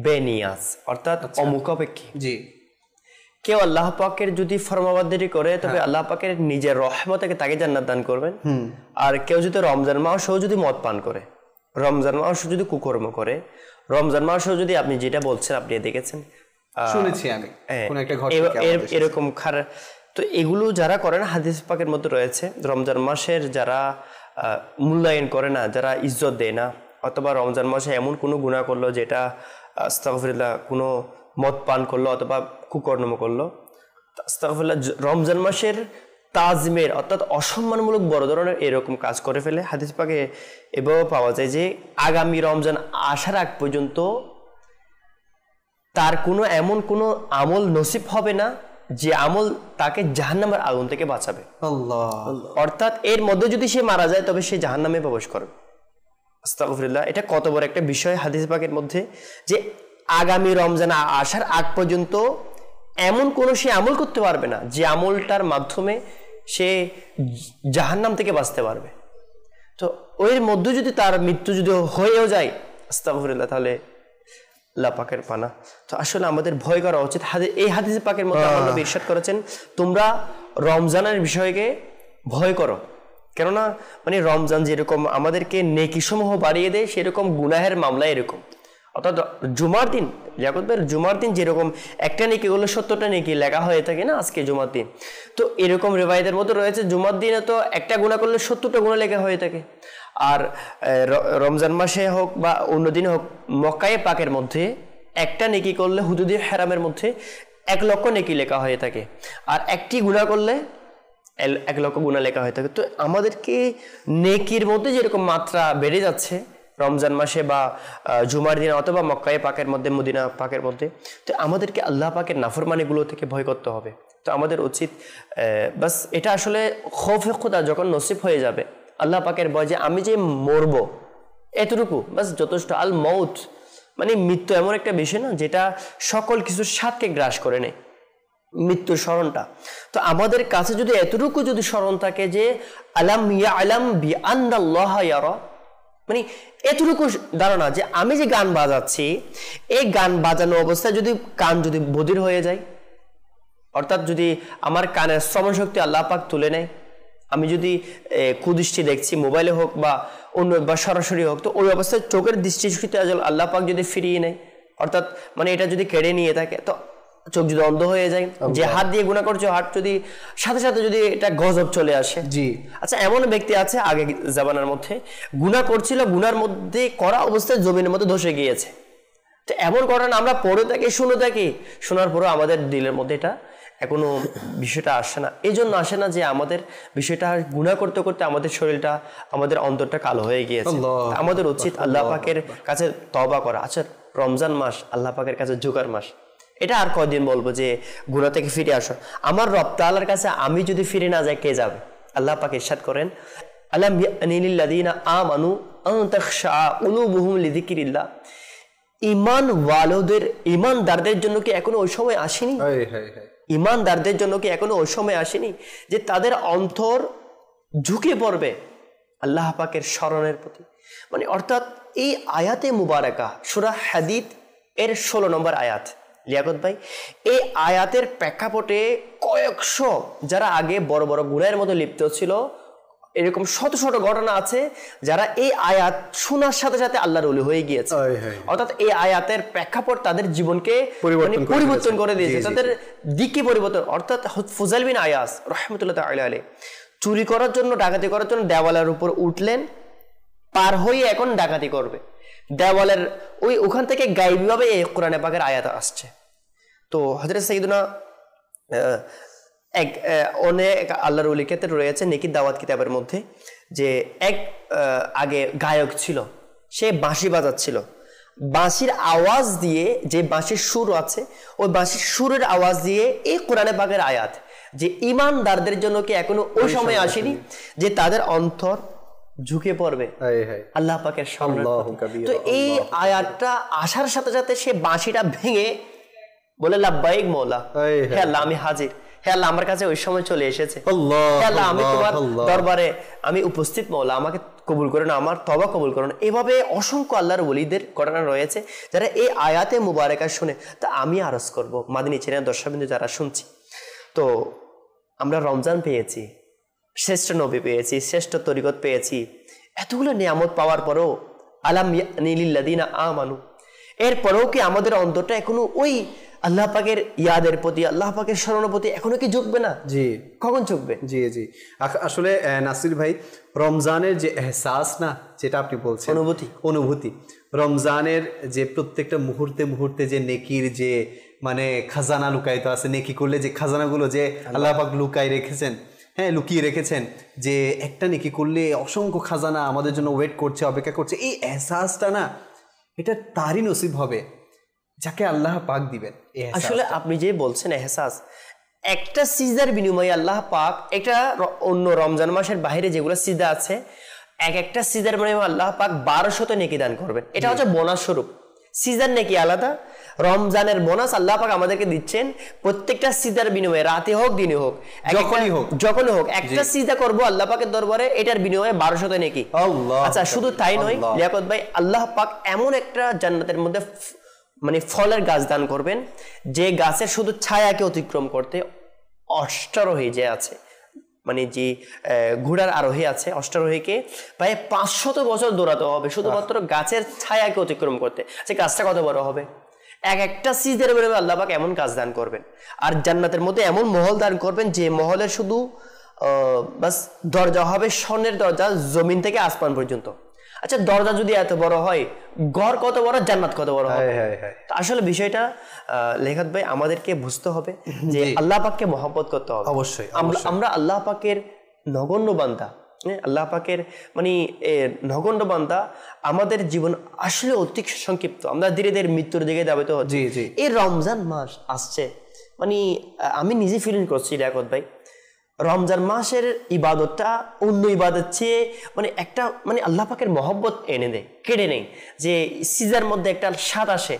বেনিয়াজ, অর্থাৎ অমুখাপেক্ষী। জি, কেউ আল্লাহ পাকের যদি ফরমাবরদারি করে তবে আল্লাহ পাকের নিজের রহমত থেকে তাকে জান্নাত দান করবেন। আর কেউ যদি রমজান মাসেও যদি মদ পান করে, রমজান মাসেও যদি কুকর্ম করে, রমজান মাসেও যদি আপনি যেটা বলছেন আপনি দেখেছেন, শুনেছি আমি কোন একটা ঘটনা এরকম খারাপ, তো এগুলো যারা করে না, হাদিস পাকের মধ্যে রয়েছে রমজান মাসের যারা মূল্যায়ন করে না, যারা ইজ্জত দেয় না, অথবা রমজান মাসে এমন কোনো গুনাহ করলো যেটা আস্তাগফিরুল্লাহ, কোনো মদ পান করলো অথবা কুকর্ম করলো, আস্তাগফিরুল্লাহ, রমজান মাসের তাজমের অর্থাৎ অসম্মানমূলক বড় ধরনের এরকম কাজ করে ফেলে। হাদিস পাকে এভাবে পাওয়া যায় যে আগামী রমজান আসার আগ পর্যন্ত তার এমন কোনো আমল নসিব হবে না যে আমল তাকে জাহান্নামের আগুন থেকে বাঁচাবে। আল্লাহ, অর্থাৎ এর মধ্যে যদি সে মারা যায় তবে সে জাহান্নামে প্রবেশ করবে। আস্তাগফিরুল্লাহ, এটা কত বড় একটা বিষয় হাদিস পাকের মধ্যে, যে আগামী রমজান আসার আগ পর্যন্ত এমন কোনো সে আমল করতে পারবে না যে আমলটার মাধ্যমে সে জাহান্নাম থেকে বাঁচতে পারবে। তো ওর মধ্যে যদি তার মৃত্যু যদি হয়েও যায়, আস্তাগফিরুল্লাহ, তাহলে আল্লাহ পাকের পানা। তো আসলে আমাদের ভয় করা উচিত। এই হাদিস পাকের মধ্যে আল্লাহ নবী ইরশাদ করেছেন, তোমরা রমজানের বিষয়কে ভয় করো, কেননা মানে রমজান যেরকম আমাদেরকে নেকি সমূহ বাড়িয়ে দেয়, সেরকম গুনাহের মামলা এরকম। অর্থাৎ জুমার দিন, জুমার দিন যেরকম একটা নেকি হলে 70টা নেকি লেখা হয়ে থাকে না আজকে জুমার দিন, তো এরকম রিবায়াতের মধ্যে রয়েছে জুমার দিনে তো একটা গুনাহ করলে 70টা গুনাহ লেখা হয়ে থাকে। আর রমজান মাসে হোক বা অন্য দিনে হোক, মক্কায়ে পাকের মধ্যে একটা নেকি করলে হুদুদে হারামের মধ্যে 1 লক্ষ নেকি লেখা হয়ে থাকে, আর একটি গুনাহ করলে 1 লক্ষ গুনাহ লেখা হয়ে থাকে। তো আমাদেরকে নেকির মধ্যে যেরকম মাত্রা বেড়ে যাচ্ছে রমজান মাসে বা জুমার দিনে অথবা মক্কায়ে পাকের মধ্যে, মদিনা পাকের মধ্যে, তো আমাদেরকে আল্লাহ পাকের নাফরমানিগুলো থেকে ভয় করতে হবে। তো আমাদের উচিত বাস এটা আসলে খৌফে খুদা যখন নসিব হয়ে যাবে, আল্লাহ পাকের ভয় যে আমি যে মরব, এতটুকু বাস যথেষ্ট। আল মৌত মানে মৃত্যু এমন একটা বিষয় না যেটা সকল কিছুর স্বাদকে গ্রাস করে নেয়, মৃত্যুর স্মরণটা। তো আমাদের কাছে যদি এতটুকু যদি স্মরণ থাকে যে আলাম ইয়ালাম বিআন্নাল্লাহ ইয়ারা, মানে এতটুকু ধারণা যে আমি যে গান বাজাচ্ছি, এই গান বাজানো অবস্থায় যদি কান যদি বধির হয়ে যায়, অর্থাৎ যদি আমার কানের শ্রবণ শক্তি আল্লাহ পাক তুলে নেয়, আমি যদি কুদৃষ্টি দেখছি মোবাইলে হোক বা অন্য বা সরাসরি হোক, তো ওই অবস্থায় চোখের দৃষ্টিশক্তি আল্লাহ পাক যদি ফিরিয়ে নেয়, অর্থাৎ মানে এটা যদি কেড়ে নিয়ে থাকে, তো চোখ যদি অন্ধ হয়ে যায়, যে হাত দিয়ে গুনাহ করছে হাত যদি সাথে সাথে যদি এটা গজব চলে আসে। জি আচ্ছা, এমন ব্যক্তি আছে আগে জামানার মধ্যে গুনাহ করছিল, গুনার মধ্যে করা অবস্থায় জমিনের মধ্যে ধসে গিয়েছে। তো এমন ঘটনা আমরা পড়ে থাকি, শুনে থাকি, শোনার পরও আমাদের দিলের মধ্যে এটা এখনো বিষয়টা আসে না। এই জন্য আসে না যে আমাদের বিষয়টা গুনাহ করতে করতে আমাদের শরীরটা, আমাদের অন্তরটা কালো হয়ে গিয়েছে। আমাদের উচিত আল্লাহ পাকের কাছে তওবা করা। আচ্ছা, রমজান মাস আল্লাহ পাকের কাছে ঝুঁকার মাস, এটা আর কয়দিন বলবো যে গুনাহ থেকে ফিরে আসো? আমার রব তাআলার কাছে আমি যদি ফিরে না যাই, কে যাবে? আল্লাহ পাক ইরশাদ করেন, আলাম ইয়ানি লিল্লাযিনা আমানু আন তাখশা কুলুবুহুম লিযিকরিল্লাহ, ঈমানদারদের জন্য কি এখনো ওই সময় আসেনি? ঈমানদারদের জন্য কি এখনো ওই সময় আসেনি যে তাদের অন্তর ঝুঁকে পড়বে আল্লাহ পাকের স্মরণের প্রতি? মানে অর্থাৎ এই আয়াতে মুবারাকা সূরা হাদীদ এর 16 নম্বর আয়াত, লিয়াকত ভাই, এই আয়াতের প্রেক্ষাপটে কয়েকশো যারা আগে বড় বড় গুনাহের মধ্যে লিপ্ত ছিল, এরকম শত শত ঘটনা আছে যারা এই আয়াত শোনার সাথে সাথে আল্লাহর ওলি হয়ে গিয়েছে। অর্থাৎ এই আয়াতের প্রেক্ষাপট তাদের জীবনকে পরিবর্তন করে দিয়েছে, তাদের দিককে পরিবর্তন। অর্থাৎ ফুজাইল বিন আয়াস রাহমাতুল্লাহ তাআলা আলাইহি চুরি করার জন্য, ডাকাতি করার জন্য দেওয়ালের উপর উঠলেন, পার হয়ে এখন ডাকাতি করবে। দেওয়ালের ওখান থেকে গায়েবীভাবে এই কোরআনে পাকের আয়াত আসছে। তো হযরত সাইয়্যিদুনা অনেক আল্লাহর ওলির ক্ষেত্রে রয়েছে নেকি দাওয়াত কিতাবের মধ্যে, যে আগে গায়ক ছিল, সে বাঁশি বাজাচ্ছিল, বাঁশির আওয়াজ দিয়ে, যে বাঁশির সুর আছে ওই বাঁশির সুরের আওয়াজ দিয়ে এই কোরআনে পাকের আয়াত, যে ঈমানদারদের জন্য কি এখনো ওই সময় আসেনি যে তাদের অন্তর ঝুঁকে পড়বে আল্লাহ পাকের সামনে? তো এই আয়াতটা আসার সাথে সাথে সে বাঁশিটা ভেঙে বলে, লাব্বাইক মওলা, হে আল্লাহ আমি হাজির, হে আল্লাহ আমার কাছে ওই সময় চলে এসেছে, হে আল্লাহ আমি তোমার দরবারে আমি উপস্থিত, মওলা আমাকে কবুল করে না, আমার তওবা কবুল করো না। এভাবে অসংখ্য আল্লাহর ওলিদের ঘটনা রয়েছে যারা এই আয়াতে মুবারাকা শুনে। তা আমি আরজ করব মাদিনী চ্যানেল দর্শকবৃন্দ যারা শুনছি, তো আমরা রমজান পেয়েছি, শ্রেষ্ঠ নবী পেয়েছি, শ্রেষ্ঠ তরিকত পেয়েছি, এতগুলো নিয়ামত পাওয়ার পরেও আলাম ইয়ানি লিল্লাযিনা আমানু, এরপরেও কি আমাদের অন্তরটা এখনো ওই আল্লাহ পাকের ইয়াদের প্রতি, আল্লাহ পাকের স্মরণের প্রতি এখনো কি ঝুঁকবে না? জি, কখন ঝুঁকবে? জি জি আসলে নাসির ভাই, রমজানের যে এহসাস না, যেটা আপনি বলছেন, অনুভূতি, রমজানের যে প্রত্যেকটা মুহূর্তে মুহূর্তে যে নেকির যে মানে খাজানা লুকায়িত আছে, নেকি করলে যে খাজানাগুলো যে আল্লাহ পাক লুকিয়ে রেখেছেন, যে একটা নেকি করলে অসংখ্য খাজানা আমাদের জন্য ওয়েট করছে, অপেক্ষা করছে, এই এহসাসটা না, এটা তারই নসিব হবে যাকে আল্লাহ পাক দিবেন। আসলে আপনি যে বলছেন এহসাস, একটা সিজদার বিনিময়ে আল্লাহ পাক, এটা অন্য রমজান মাসের বাইরে যেগুলো সিজদা আছে, এক একটা সিজার বিনিময়ে আল্লাহ পাক 1200 নেকি দান করবেন। এটা হচ্ছে বোনাস স্বরূপ। সিজার নেকি আলাদা, রমজানের বোনাস আল্লাহ পাক আমাদেরকে দিচ্ছেন প্রত্যেকটা সিজার বিনিময়ে, রাতে হোক দিনে হোক, যখনই হোক একটা সিজা করব আল্লাহ পাকের দরবারে, এটার বিনিময়ে 1200 নেকি। আচ্ছা, শুধু তাই নয় লিয়াকত ভাই, আল্লাহ পাক এমন একটা জান্নাতের মধ্যে মানে ফলের গাছ দান করবেন যে গাছের শুধু ছায়াকে অতিক্রম করতে অষ্টারোহী যে আছে, মানে যে ঘোড়ার আরোহী আছে, অষ্টারোহীকে প্রায় 500 বছর দৌড়াতে হবে শুধুমাত্র গাছের ছায়াকে অতিক্রম করতে। সে গাছটা কত বড় হবে! এক একটা সিজদার বেরোবে আল্লাহ পাক এমন কাজ দান করবেন। আর জান্নাতের মধ্যে এমন মহল দান করবেন যে মহলের শুধু বাস দরজা হবে স্বর্ণের দরজা, জমিন থেকে আসমান পর্যন্ত। আচ্ছা, দরজা যদি এত বড় হয়, ঘর কত বড়, জান্নাত কত বড় হবে! আসলে বিষয়টা লেখাত ভাই আমাদেরকে বুঝতে হবে যে আল্লাহ পাককে মহব্বত করতে হবে। অবশ্যই আমরা আল্লাহ পাকের নগণ্য বান্দা, আল্লাহ পাকের মানে নগণ্য বান্দা। আমাদের জীবন আসলে অতি সংক্ষিপ্ত, আমরা ধীরে ধীরে মৃত্যুর দিকে ধাবিত হচ্ছি। এই রমজান মাস আসছে, মানে আমি নিজে ফিলিং করছি লিয়াকত ভাই, রমজান মাসের ইবাদতটা অন্য ইবাদত চেয়ে মানে একটা মানে আল্লাহ পাকের মহব্বত এনে দেয়, কেড়ে নেই। যে সিজার মধ্যে একটা স্বাদ আসে,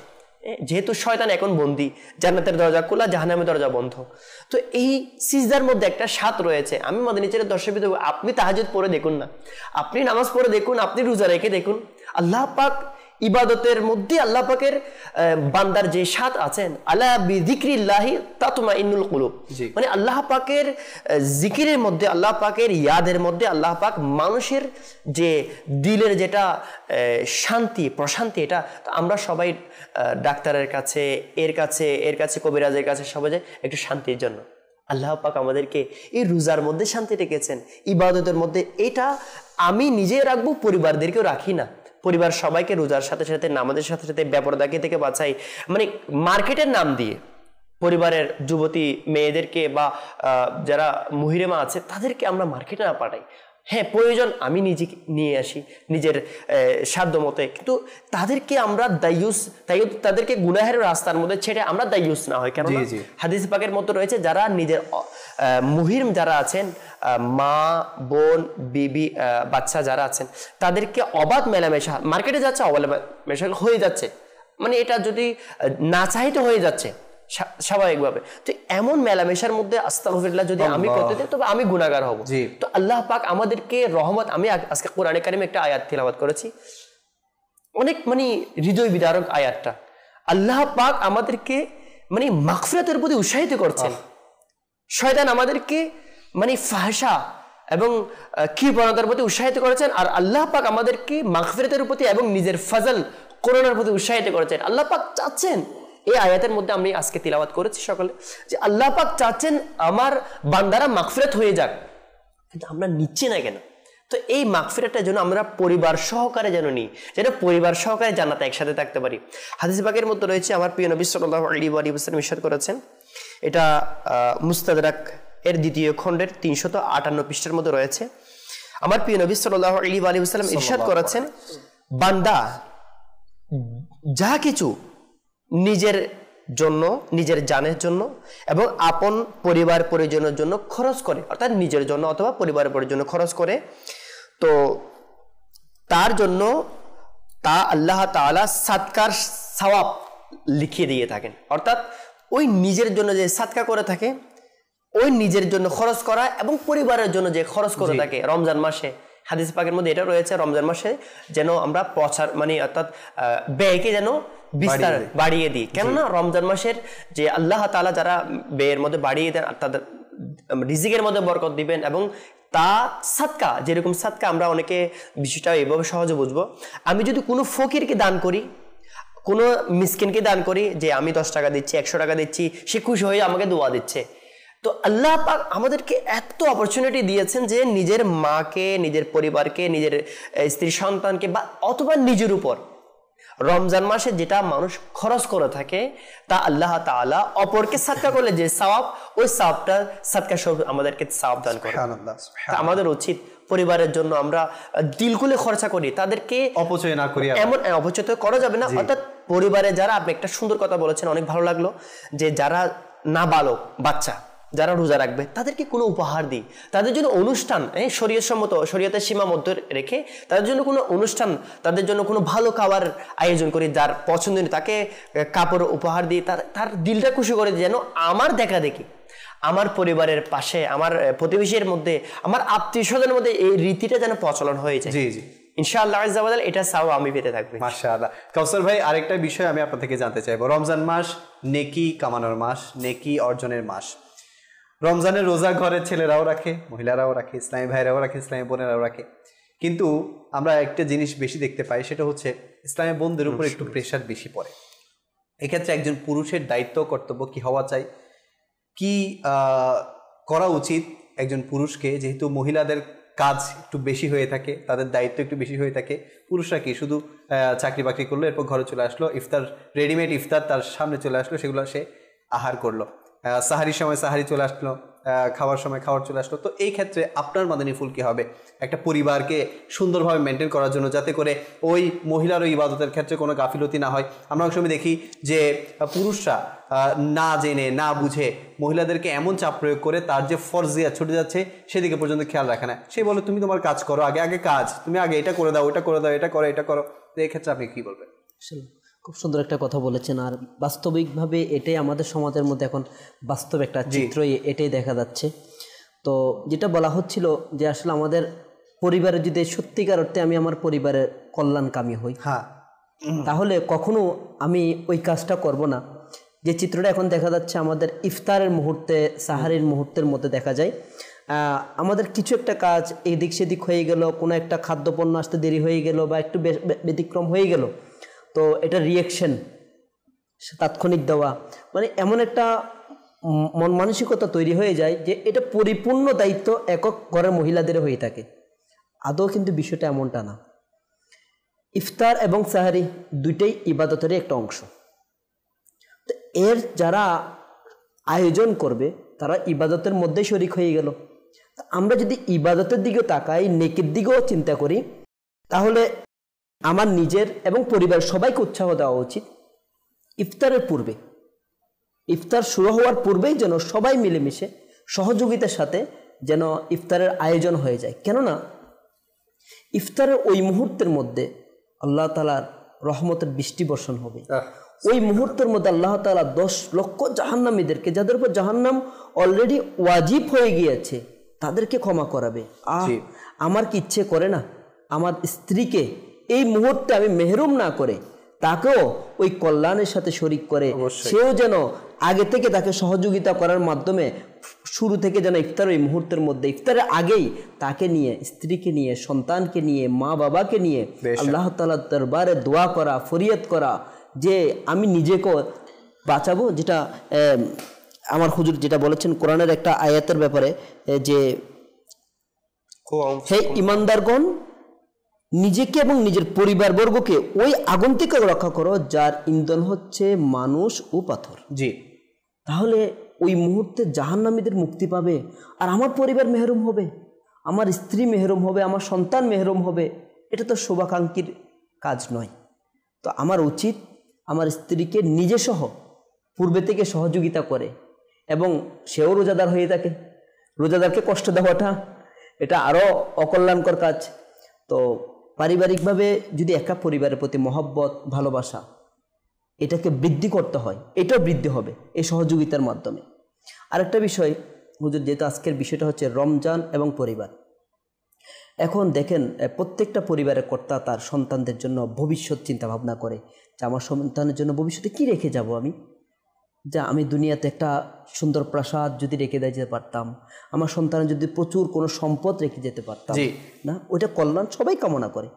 যেহেতু শয়তান এখন বন্দি, জান্নাতের দরজা খোলা, জাহান্নামের দরজা বন্ধ। তো এই সিজদার মধ্যে একটা স্বাদ রয়েছে। আমি মদিনার দর্শক, আপনি তাহাজ্জুদ পড়ে দেখুন না, আপনি নামাজ পড়ে দেখুন, আপনি রোজা রেখে দেখুন, আল্লাহ পাক ইবাদতের মধ্যে আল্লাহ পাকের বান্দার যে স্বাদ আছেন, আলা বিযিকরিল্লাহি তাতমাইন্নুল কুলুব, মানে আল্লাহ পাকের জিকিরের মধ্যে, আল্লাহ পাকের ইয়াদের মধ্যে আল্লাহ পাক মানুষের যে দিলের যেটা শান্তি প্রশান্তি, এটা আমরা সবাই ডাক্তারের কাছে, এর কাছে কবিরাজের কাছে সবাই যায় একটু শান্তির জন্য। আল্লাহ পাক আমাদেরকে এই রোজার মধ্যে শান্তি রেখেছেন, ইবাদতের মধ্যে। এটা আমি নিজে রাখবো, পরিবারদেরকেও রাখি না, পরিবার সবাইকে রোজার সাথে সাথে নামাজের সাথে সাথে বেপরদাকি থেকে বাঁচাই। মানে মার্কেটের নাম দিয়ে পরিবারের যুবতী মেয়েদেরকে বা যারা মহিলামা আছে তাদেরকে আমরা মার্কেটে না পাঠাই। হ্যাঁ, প্রয়োজন আমি নিজে নিয়ে আসি নিজের সাধ্য মতে, কিন্তু তাদেরকে আমরা তাদেরকে গুনাহের রাস্তার মধ্যে ছেড়ে আমরা দায়ুস না হয়। কেন হাদিস পাকের মধ্যে রয়েছে, যারা নিজের মুহিরম যারা আছেন, মা বোন বিবি বাচ্চা যারা আছেন, তাদেরকে অবাধ মেলামেশা, মার্কেটে যাচ্ছে অবাধ মেলামেশা হয়ে যাচ্ছে, মানে এটা যদি না চাইতে হয়ে যাচ্ছে স্বাভাবিকভাবে। তো এমন মেলামেশার মধ্যে আস্তাগফিরুল্লাহ যদি আমি করতে দিই, তবে আমি গুনাহগার হব। তো আল্লাহ পাক আমাদেরকে রহমত, আমি আজকে কোরআনে কারিমে একটা আয়াত তিলাওয়াত করেছি, অনেক মানে হৃদয় বিদারক আয়াতটা। আল্লাহ পাক আমাদেরকে মানে মাগফিরাতের প্রতি উৎসাহিত করছেন। শয়তান আমাদেরকে মানে ফাহশা এবং কৃপণতার প্রতি উৎসাহিত করেছেন, আর আল্লাহ পাক আমাদেরকে মাগফিরাতের প্রতি এবং নিজের ফজল করুণার প্রতি উৎসাহিত করেছেন। আল্লাহ পাক চাচ্ছেন, এই আয়াতের মধ্যে আমি আজকে তিলাওয়াত করেছি সকলে, যে আল্লাহ পাক চাচ্ছেন আমার বান্দারা মাগফিরাত হয়ে যাক, কিন্তু আমরা নিচ্ছি না কেন? তো এই মাগফিরাতের জন্য আমরা পরিবার সহকারে যেন নিই, যেন পরিবার সহকারে জান্নাতে একসাথে থাকতে পারি। হাদিস পাকের মধ্যে রয়েছে, আমার প্রিয় নবী সাল্লাল্লাহু আলাইহি ওয়াসাল্লাম ইরশাদ করেছেন, এটা মুস্তাদরাক এর দ্বিতীয় খণ্ডের 358 পৃষ্ঠার মধ্যে রয়েছে। আমার প্রিয় নবী সাল্লাল্লাহু আলাইহি ওয়াসাল্লাম ইরশাদ করেছেন, বান্দা যা কিছু নিজের জন্য, নিজের জানের জন্য এবং আপন পরিবার পরিজনের জন্য খরচ করে, অর্থাৎ নিজের জন্য অথবা পরিবারের পরিজনের জন্য খরচ করে, তো তার জন্য তা আল্লাহ তাআলা সাদকার সওয়াব লিখিয়ে দিয়ে থাকেন। অর্থাৎ ওই নিজের জন্য যে সাদকা করে থাকে, ওই নিজের জন্য খরচ করা এবং পরিবারের জন্য যে খরচ করে থাকে রমজান মাসে, হাদিস পাকের মধ্যে এটা রয়েছে, রমজান মাসে যেন আমরা প্রচার মানে অর্থাৎ ব্যয়কে যেন বিস্তার বাড়িয়ে দিই। কেননা রমজান মাসের যে আল্লাহ তাআলা যারা ব্যয়ের মধ্যে বাড়িয়ে দেন, তাদের রিজিকের মধ্যে বরকত দিবেন, এবং তা সাদকা, যেরকম সাদকা আমরা অনেকে বিষয়টা এইভাবে সহজে বুঝবো, আমি যদি কোনো ফকিরকে দান করি, কোনো মিসকিনকে দান করি, যে আমি 10 টাকা দিচ্ছি, 100 টাকা দিচ্ছি, সে খুশি হয়ে আমাকে দোয়া দিচ্ছে। তো আল্লাহ পাক আমাদেরকে এত অপরচুনিটি দিয়েছেন যে নিজের মাকে, নিজের পরিবারকে, নিজের স্ত্রী সন্তানকে বা অথবা নিজের উপর রমজান মাসে যেটা মানুষ খরচ করে থাকে, তা আল্লাহ তাআলা অপরকে সাদকা করলে যে সওয়াব, ওই সওয়াবটা সাদকা স্বরূপ আমাদেরকে সওয়াব দান করে। আমাদের উচিত পরিবারের জন্য আমরা দিল খুলে খরচা করি, তাদেরকে অপচয় না করি, এমন অপচয় করা যাবে না। অর্থাৎ পরিবারে যারা, আপনি একটা সুন্দর কথা বলেছেন, অনেক ভালো লাগলো, যে যারা নাবালক বাচ্চা, যারা রোজা রাখবে তাদেরকে কোনো উপহার দিই, তাদের জন্য অনুষ্ঠান, শরীয়তসম্মত শরীয়তের সীমা মধ্যে রেখে তাদের জন্য কোনো অনুষ্ঠান, তাদের জন্য কোনো ভালো খাবার আয়োজন করি, যার পছন্দনীয় তাকে কাপড় উপহার দিই, তার দিলটা খুশি করে দিই, যেন আমার দেখা দেখি আমার পরিবারের পাশে, আমার প্রতিবেশীর মধ্যে, আমার আত্মীয় স্বজনের মধ্যে এই রীতিটা যেন প্রচলন হয়ে যায়। জি জি, ইনশাআল্লাহ আজ্জা ওয়া জাল এটা চাও আমি পেতে থাকবে। মাশাআল্লাহ। কাউসার ভাই, আরেকটা বিষয় আমি আপনার থেকে জানতে চাইবো। রমজান মাস নেকি কামানোর মাস, নেকি অর্জনের মাস। রমজানের রোজা ঘরের ছেলেরাও রাখে, মহিলারাও রাখে, ইসলামী ভাইরাও রাখে, ইসলামী বোনেরাও রাখে, কিন্তু আমরা একটা জিনিস বেশি দেখতে পাই, সেটা হচ্ছে ইসলামী বোনদের উপর একটু প্রেশার বেশি পড়ে। এক্ষেত্রে একজন পুরুষের দায়িত্ব কর্তব্য কি হওয়া চাই, কি করা উচিত একজন পুরুষকে, যেহেতু মহিলাদের কাজ একটু বেশি হয়ে থাকে, তাদের দায়িত্ব একটু বেশি হয়ে থাকে, পুরুষরা কি শুধু চাকরি বাকরি করলো, এরপর ঘরে চলে আসলো, ইফতার রেডিমেড ইফতার তার সামনে চলে আসলো, সেগুলো সে আহার করলো, সাহারির সময় সাহারি চলে আসলো, খাওয়ার সময় খাবার চলে আসলো। তো এই ক্ষেত্রে আপনার মাদানী ফুল কি হবে একটা পরিবারকে সুন্দরভাবে মেনটেন করার জন্য, যাতে করে ওই মহিলার ওই ইবাদতের ক্ষেত্রে কোনো গাফিলতি না হয়? আমরা অনেক সময় দেখি যে পুরুষরা না জেনে না বুঝে মহিলাদেরকে এমন চাপ প্রয়োগ করে তার যে ফরজিয়া ছুটে যাচ্ছে সেদিকে পর্যন্ত খেয়াল রাখে না। সে বলে তুমি তোমার কাজ করো, আগে আগে কাজ, তুমি আগে এটা করে দাও, ওটা করে দাও, এটা করো, এটা করো। তো এই ক্ষেত্রে আপনি কি বলবেন? খুব সুন্দর একটা কথা বলেছেন। আর বাস্তবিকভাবে এটাই আমাদের সমাজের মধ্যে এখন বাস্তব একটা চিত্র, এটাই দেখা যাচ্ছে। তো যেটা বলা হচ্ছিল যে আসলে আমাদের পরিবারে যদি সত্যিকার অর্থে আমি আমার পরিবারের কল্যাণকামী হই, হ্যাঁ, তাহলে কখনো আমি ওই কাজটা করব না যে চিত্রটা এখন দেখা যাচ্ছে আমাদের ইফতারের মুহূর্তে, সাহারির মুহূর্তের মধ্যে দেখা যায়। আমাদের কিছু একটা কাজ এদিক সেদিক হয়ে গেল, কোনো একটা খাদ্যপণ্য আসতে দেরি হয়ে গেল বা একটু ব্যতিক্রম হয়ে গেল, তো এটা রিয়েকশন তাৎক্ষণিক দেওয়া, মানে এমন একটা মন মানসিকতা তৈরি হয়ে যায় যে এটা পরিপূর্ণ দায়িত্ব একক ঘরের মহিলাদের হয়ে থাকে। আদৌ কিন্তু বিষয়টা এমনটা না। ইফতার এবং সাহারি দুইটাই ইবাদতেরই একটা অংশ। তো এর যারা আয়োজন করবে তারা ইবাদতের মধ্যেই শরিক হয়ে গেল। আমরা যদি ইবাদতের দিকেও তাকাই, নেকির দিকেও চিন্তা করি, তাহলে আমার নিজের এবং পরিবার সবাইকে উৎসাহ দেওয়া উচিত ইফতারের পূর্বে, ইফতার শুরু হওয়ার পূর্বেই যেন সবাই মিলেমিশে সহযোগিতার সাথে যেন ইফতারের আয়োজন হয়ে যায়। কেননা ইফতারের ওই মুহূর্তের মধ্যে আল্লাহ তাআলার রহমতের বৃষ্টি বর্ষণ হবে। ওই মুহূর্তের মধ্যে আল্লাহ তাআলা 10 লক্ষ জাহান্নামীদেরকে, যাদের উপর জাহান্নাম অলরেডি ওয়াজিব হয়ে গিয়েছে, তাদেরকে ক্ষমা করাবে। আমার কি ইচ্ছে করে না আমার স্ত্রীকে এই মুহূর্তে আমি মেহরুম না করে তাকেও ওই কল্যাণের সাথে শরিক করে, সেও যেন আগে থেকে তাকে সহযোগিতা করার মাধ্যমে শুরু থেকে যেন ইফতার ওই মুহূর্তের মধ্যে, ইফতারের আগেই তাকে নিয়ে, স্ত্রীকে নিয়ে, সন্তানকে নিয়ে, মা বাবাকে নিয়ে আল্লাহ তাআলার দরবারে দোয়া করা, ফরিয়াদ করা যে আমি নিজেকে বাঁচাবো। যেটা আমার হুজুর যেটা বলেছেন কোরআনের একটা আয়াতের ব্যাপারে, যে হে ঈমানদারগণ, নিজেকে এবং নিজের পরিবারবর্গকে ওই আগুন থেকে রক্ষা করো যার ইন্ধন হচ্ছে মানুষ ও পাথর। জি, তাহলে ওই মুহূর্তে জাহান্নামীদের মুক্তি পাবে, আর আমার পরিবার মেহরুম হবে, আমার স্ত্রী মেহরুম হবে, আমার সন্তান মেহরুম হবে। এটা তো শুভাকাঙ্ক্ষীর কাজ নয়। তো আমার উচিত আমার স্ত্রীকে নিজে সহ পূর্বে থেকে সহযোগিতা করে, এবং সেও রোজাদার হয়ে থাকে, রোজাদারকে কষ্ট দেওয়াটা এটা আরও অকল্যাণকর কাজ। তো পারিবারিকভাবে যদি একটা পরিবারের প্রতি মহব্বত, ভালোবাসা, এটাকে বৃদ্ধি করতে হয়, এটাও বৃদ্ধি হবে এই সহযোগিতার মাধ্যমে। আরেকটা বিষয় হুজুর, যেহেতু আজকের বিষয়টা হচ্ছে রমজান এবং পরিবার, এখন দেখেন প্রত্যেকটা পরিবারের কর্তা তার সন্তানদের জন্য ভবিষ্যৎ চিন্তা ভাবনা করে যে আমার সন্তানের জন্য ভবিষ্যতে কি রেখে যাব আমি, যা আমি দুনিয়াতে একটা সুন্দর প্রাসাদ যদি রেখে যেতে পারতাম, আমার সন্তানের যদি প্রচুর কোনো সম্পদ রেখে যেতে পারতাম না, ওইটা কল্যাণ সবাই কামনা করে।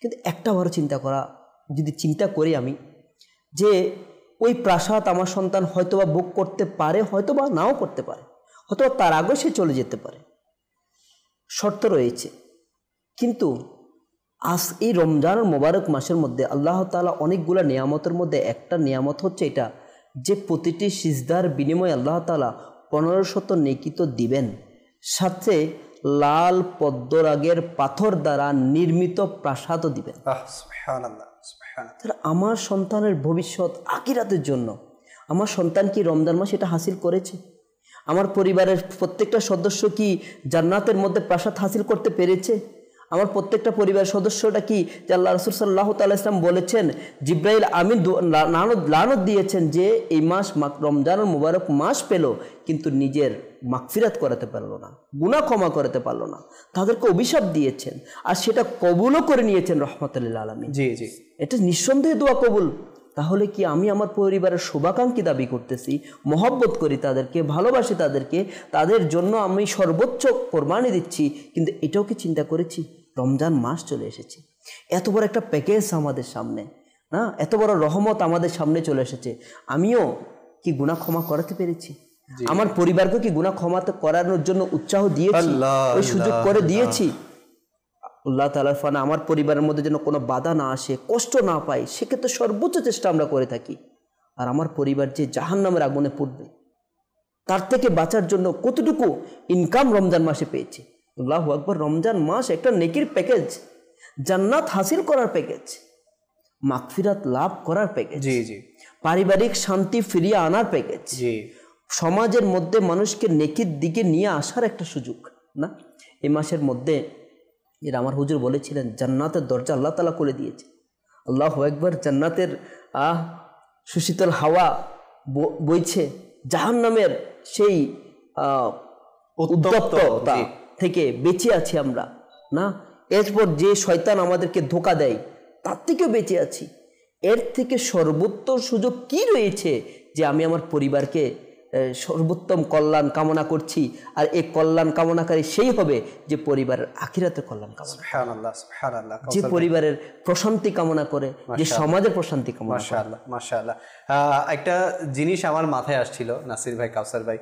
কিন্তু একটা বড় চিন্তা করি আমি, যে ওই প্রাসাদ আমার সন্তান হয়তোবা ভোগ করতে পারে, হয়তোবা নাও করতে পারে, হয়তোবা তার আগে সে চলে যেতে পারে, শর্ত রয়েছে। কিন্তু আজ এই রমজানের মোবারক মাসের মধ্যে আল্লাহ তাআলা অনেকগুলো নিয়ামতের মধ্যে একটা নিয়ামত হচ্ছে এটা, যে প্রতিটি সিজদার বিনিময়ে আল্লাহ তাআলা 1500 নেকি তো দিবেন, সাথে লাল পদ্মরাগের পাথর দ্বারা নির্মিত প্রাসাদও দিবেন। তাহলে আমার সন্তানের ভবিষ্যৎ আখিরাতের জন্য আমার সন্তান কি রমজান মাস এটা হাসিল করেছে? আমার পরিবারের প্রত্যেকটা সদস্য কি জান্নাতের মধ্যে প্রাসাদ হাসিল করতে পেরেছে? আমার প্রত্যেকটা পরিবারের সদস্যটা কি, যে আল্লাহ রাসূল সাল্লাল্লাহু তাআলা ইসলাম বলেছেন, জিব্রাইল আমিন লানত দিয়েছেন যে এই মাস রমজানুল মুবারক মাস পেল কিন্তু নিজের মাগফিরাত করাতে পারলো না, গুনাহ ক্ষমা করতে পারলো না, তাদেরকে অভিশাপ দিয়েছেন, আর সেটা কবুলও করে নিয়েছেন রহমতুল লিল আলামিন। জি জি, এটা নিঃসন্দেহে দোয়া কবুল। তাহলে কি আমি আমার পরিবারের শুভাকাঙ্ক্ষী দাবি করতেছি, মহব্বত করি তাদেরকে, ভালোবাসি তাদেরকে, তাদের জন্য আমি সর্বোচ্চ কোরবানি দিচ্ছি, কিন্তু এটাও কি চিন্তা করেছি রমজান মাস চলে এসেছে, এত বড় একটা প্যাকেজ আমাদের সামনে, না এত বড় রহমত আমাদের সামনে চলে এসেছে, আমিও কি গুনাহ ক্ষমা করাতে পেরেছি? আমার পরিবারকে কি গুনাহ ক্ষমা করানোর জন্য উৎসাহ দিয়েছি, ওই সুযোগ করে দিয়েছি? আল্লাহ তাআলার ফানা আমার পরিবারের মধ্যে যেন কোনো বাধা না আসে, কষ্ট না পাই, সেক্ষেত্রে সর্বোচ্চ চেষ্টা আমরা করে থাকি। আর আমার পরিবার যে জাহান্নামের আগুনে পড়বে তার থেকে বাঁচার জন্য কতটুকু ইনকাম রমজান মাসে পেয়েছি। আল্লাহু আকবার, রমজান মাস একটা নেকির প্যাকেজ, জান্নাত হাসিল করার প্যাকেজ, মাগফিরাত লাভ করার প্যাকেজ, জি জি, পারিবারিক শান্তি ফিরিয়ে আনার প্যাকেজ, জি, সমাজের মধ্যে মানুষকে নেকির দিকে নিয়ে আসার একটা সুযোগ না। এই মাসের মধ্যে যেটা আমার হুজুর বলেছিলেন, জান্নাতের দরজা আল্লাহ তাআলা খুলে দিয়েছে। আল্লাহু আকবার, জান্নাতের সুশীতল হাওয়া বইছে, জাহান্নামের সেই উত্তপ্ততা থেকে বেঁচে আছি আমরা, না এরপর যে শয়তান আমাদেরকে ধোঁকা দেয় তার থেকেও বেঁচে আছি। এর থেকে সর্বোত্তম সুযোগ কি রয়েছে যে আমি আমার পরিবারকে সর্বোত্তম কল্যাণ কামনা করছি, আর এই কল্যাণ কামনাকারী সেই হবে যে পরিবারের আখিরাতের কল্যাণ কামনা, সুবহানাল্লাহ সুবহানাল্লাহ, যে পরিবারের প্রশান্তি কামনা করে, যে সমাজের প্রশান্তি কামনা করে। মাশাআল্লাহ মাশাআল্লাহ। একটা জিনিস আমার মাথায় আসছিল নাসির ভাই, কাউসার ভাই,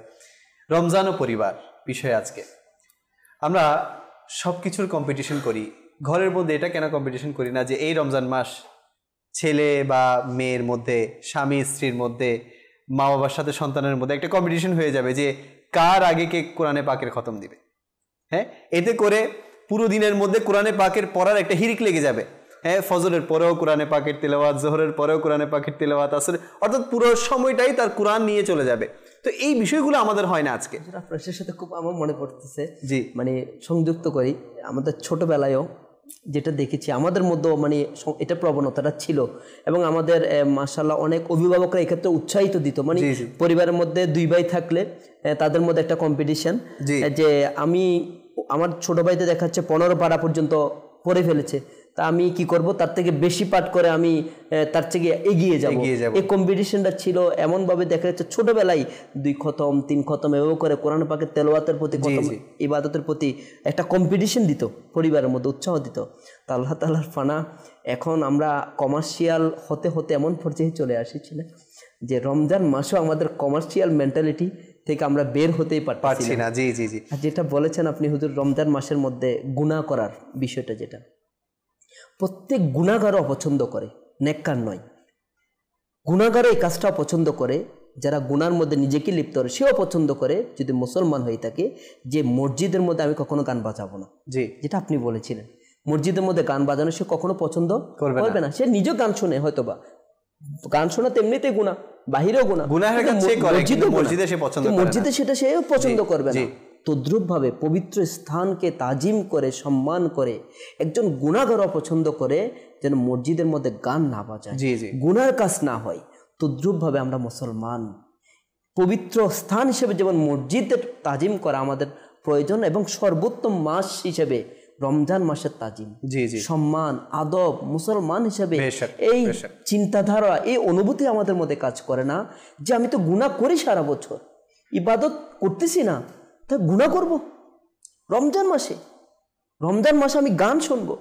রমজান ও পরিবার বিষয়ে আজকে আমরা সব কিছুর কম্পিটিশন করি, ঘরের মধ্যে এটা কেন কম্পিটিশন করি না যে এই রমজান মাস ছেলে বা মেয়ের মধ্যে, স্বামী স্ত্রীর মধ্যে, মা বাবার সাথে সন্তানের মধ্যে একটা কম্পিটিশন হয়ে যাবে যে কার আগে কে কোরআনে পাকের খতম দিবে। হ্যাঁ, এতে করে পুরো দিনের মধ্যে কোরআনে পাকের পড়ার একটা হিরিক লেগে যাবে। হ্যাঁ, ফজরের পরেও কোরআনে পাকের তেলাওয়াত, জোহরের পরেও কোরআনে পাকের তেলাওয়াত, আসলে অর্থাৎ পুরো সময়টাই তার কোরআন নিয়ে চলে যাবে। তো এই বিষয়গুলো আমাদের হয় না আজকে। আপনার সাথে খুব আমার মনে পড়তেছে, জি, মানে সংযুক্ত করি, আমাদের ছোটবেলায়ও যেটা দেখেছি আমাদের মধ্যেও মানে এটা প্রবণতাটা ছিল, এবং আমাদের মাশাআল্লাহ অনেক অভিভাবকরা এক্ষেত্রে উৎসাহিত দিত। মানে পরিবারের মধ্যে 2 ভাই থাকলে তাদের মধ্যে একটা কম্পিটিশন, যে আমি আমার ছোট ভাইতে দেখাচ্ছে 15 পারা পর্যন্ত পড়ে ফেলেছে, তা আমি কি করব, তার থেকে বেশি পাঠ করে আমি তার থেকে এগিয়ে যাব। এই কম্পিটিশনটা ছিল, এমনভাবে দেখা যাচ্ছে ছোটবেলায় 2 খতম 3 খতম এভাবে করে কোরআন পাকের তেলাওয়াতের প্রতি, ইবাদতের প্রতি একটা কম্পিটিশন দিত, পরিবারের মধ্যে উৎসাহ দিত। তা আল্লাহ তাআলার ফানা, এখন আমরা কমার্শিয়াল হতে হতে এমন পর্যায়ে চলে আসিছিল যে রমজান মাসও আমাদের কমার্শিয়াল মেন্টালিটি থেকে আমরা বের হতেই পারছি না। জি জি জি, আর যেটা বলেছেন আপনি হুজুর, রমজান মাসের মধ্যে গুনাহ করার বিষয়টা, যেটা প্রত্যেক গুনাহগারও অপছন্দ করে, নেককার নয়, গুনাহগারও এই কাজটা পছন্দ করে, যারা গুনার মধ্যে নিজেকে লিপ্ত করে সেও পছন্দ করে, যদি মুসলমান হয়ে থাকে, যে মসজিদের মধ্যে আমি কখনো গান বাজাবো না, জি, যেটা আপনি বলেছিলেন, মসজিদের মধ্যে গান বাজানো সে কখনো পছন্দ করবে না। সে নিজেও গান শুনে, হয়তোবা গান শোনা তেমনিতে গুনাহ, বাহিরেও গুনাহ, মসজিদে সেটা সে পছন্দ করবে না। তদ্রুপভাবে পবিত্র স্থানকে তাজিম করে, সম্মান করে একজন গুনাহগার অপছন্দ করে যেন মসজিদের মধ্যে গান না বাজায়, গুনার কাজ না হয়। তদ্রুপভাবে আমরা মুসলমান পবিত্র স্থান হিসেবে যেমন মসজিদের তাজিম করা আমাদের প্রয়োজন, এবং সর্বোত্তম মাস হিসেবে রমজান মাসের তাজিম, সম্মান, আদব, মুসলমান হিসেবে এই চিন্তাধারা, এই অনুভূতি আমাদের মধ্যে কাজ করে না যে আমি তো গুনাহ করি সারা বছর, ইবাদত করতেছি না, তা গুনাহ করব রমজান মাসে আমি গান শুনবো,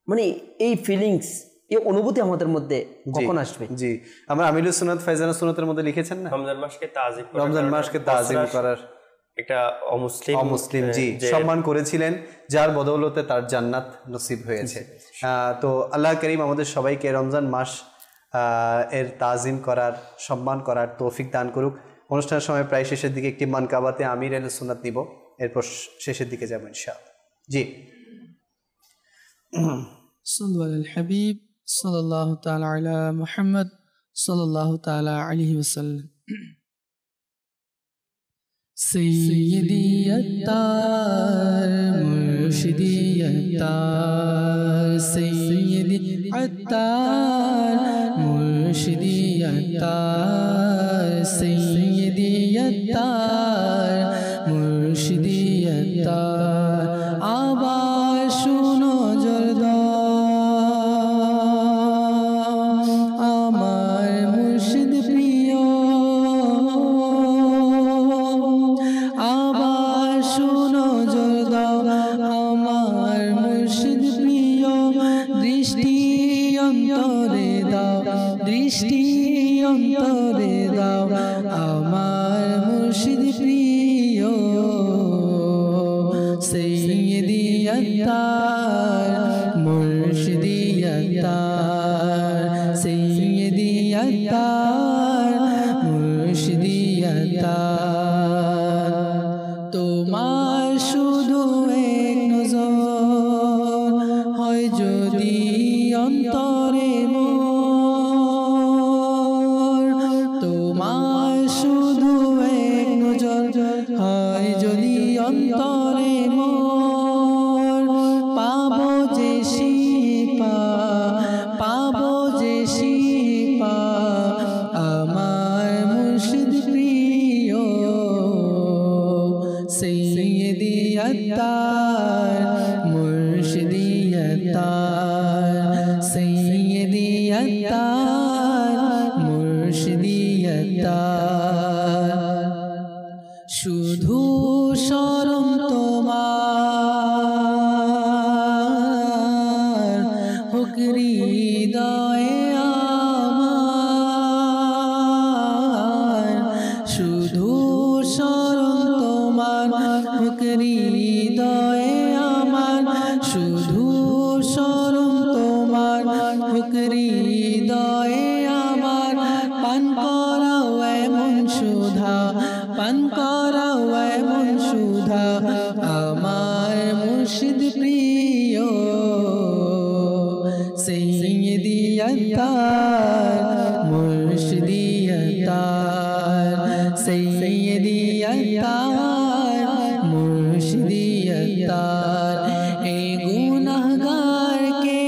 মানে এই ফিলিংস, এই অনুভূতি আমাদের মধ্যে কখন আসবে? জি, আমরা আমিলুস সুন্নাত ফায়জানুস সুন্নাতের মধ্যে লিখেছেন না, রমজান মাসকে তাজিম করার একটা অমুসলিম জি সম্মান করেছিলেন, যার বদৌলতে তার জান্নাত নসিব হয়েছে। তো আল্লাহ করিম আমাদের সবাইকে রমজান মাস এর তাজিম করার, সম্মান করার তৌফিক দান করুক। অনুষ্ঠানের সময় প্রায় শেষের দিকে একটি মানকাবাতে আমির আহলে সুন্নাত নিব, এরপর শেষের দিকে যাব ইনশাআল্লাহ। জি, সাল্লু আলাল হাবিব সাল্লাল্লাহু তাআলা আলা মুহাম্মদ সাল্লাল্লাহু তাআলা আলাইহি ওয়াসাল্লাম। सैयदी अत्तार मुर्शिदी अत्तार सैयदी अत्तार मुर्शिदी अत्तार सैयदी अत्तार मुर्शिदी अत्तार आबार शुनो जरदा आमार मुर्शिद प्रिय आबार शुनो जरदा आमार मुर्शिद प्रिय दृष्टि अंतरे दाओ दृष्टि अंतरे दाओ आमार मुर्शिद प्रिय सैयदी अत्तार मुर्शिदी अत्तार सैयदी अत्तार मुर्शिदी अत्तार তোমার শুধু এক নজর হয় যদি অন্তরে মোর তোমার শুধু এক নজর হয় যদি অন্তরে মোর পাবো যে শিপা পাবো যে শিপা আমার মুর্শিদ প্রিয় सैयदी अत्तार मुर्शिदी अत्तार सैयदी अत्तार मुर्शिदी अत्तार शुधु शरण तोमार हुक हृदये आमार शुधु शरण হৃদয়ে আমার শুধু শরণ তোমার হৃদয়ে আমার পান করাও এমন সুধা পান করাও এমন সুধা আমার মুর্শিদ প্রিয় সৈয়দি আত্তার মুর্শিদি আত্তার সৈয়দি আত্তার मुर्शिदी अत्तार ए गुनाहगार के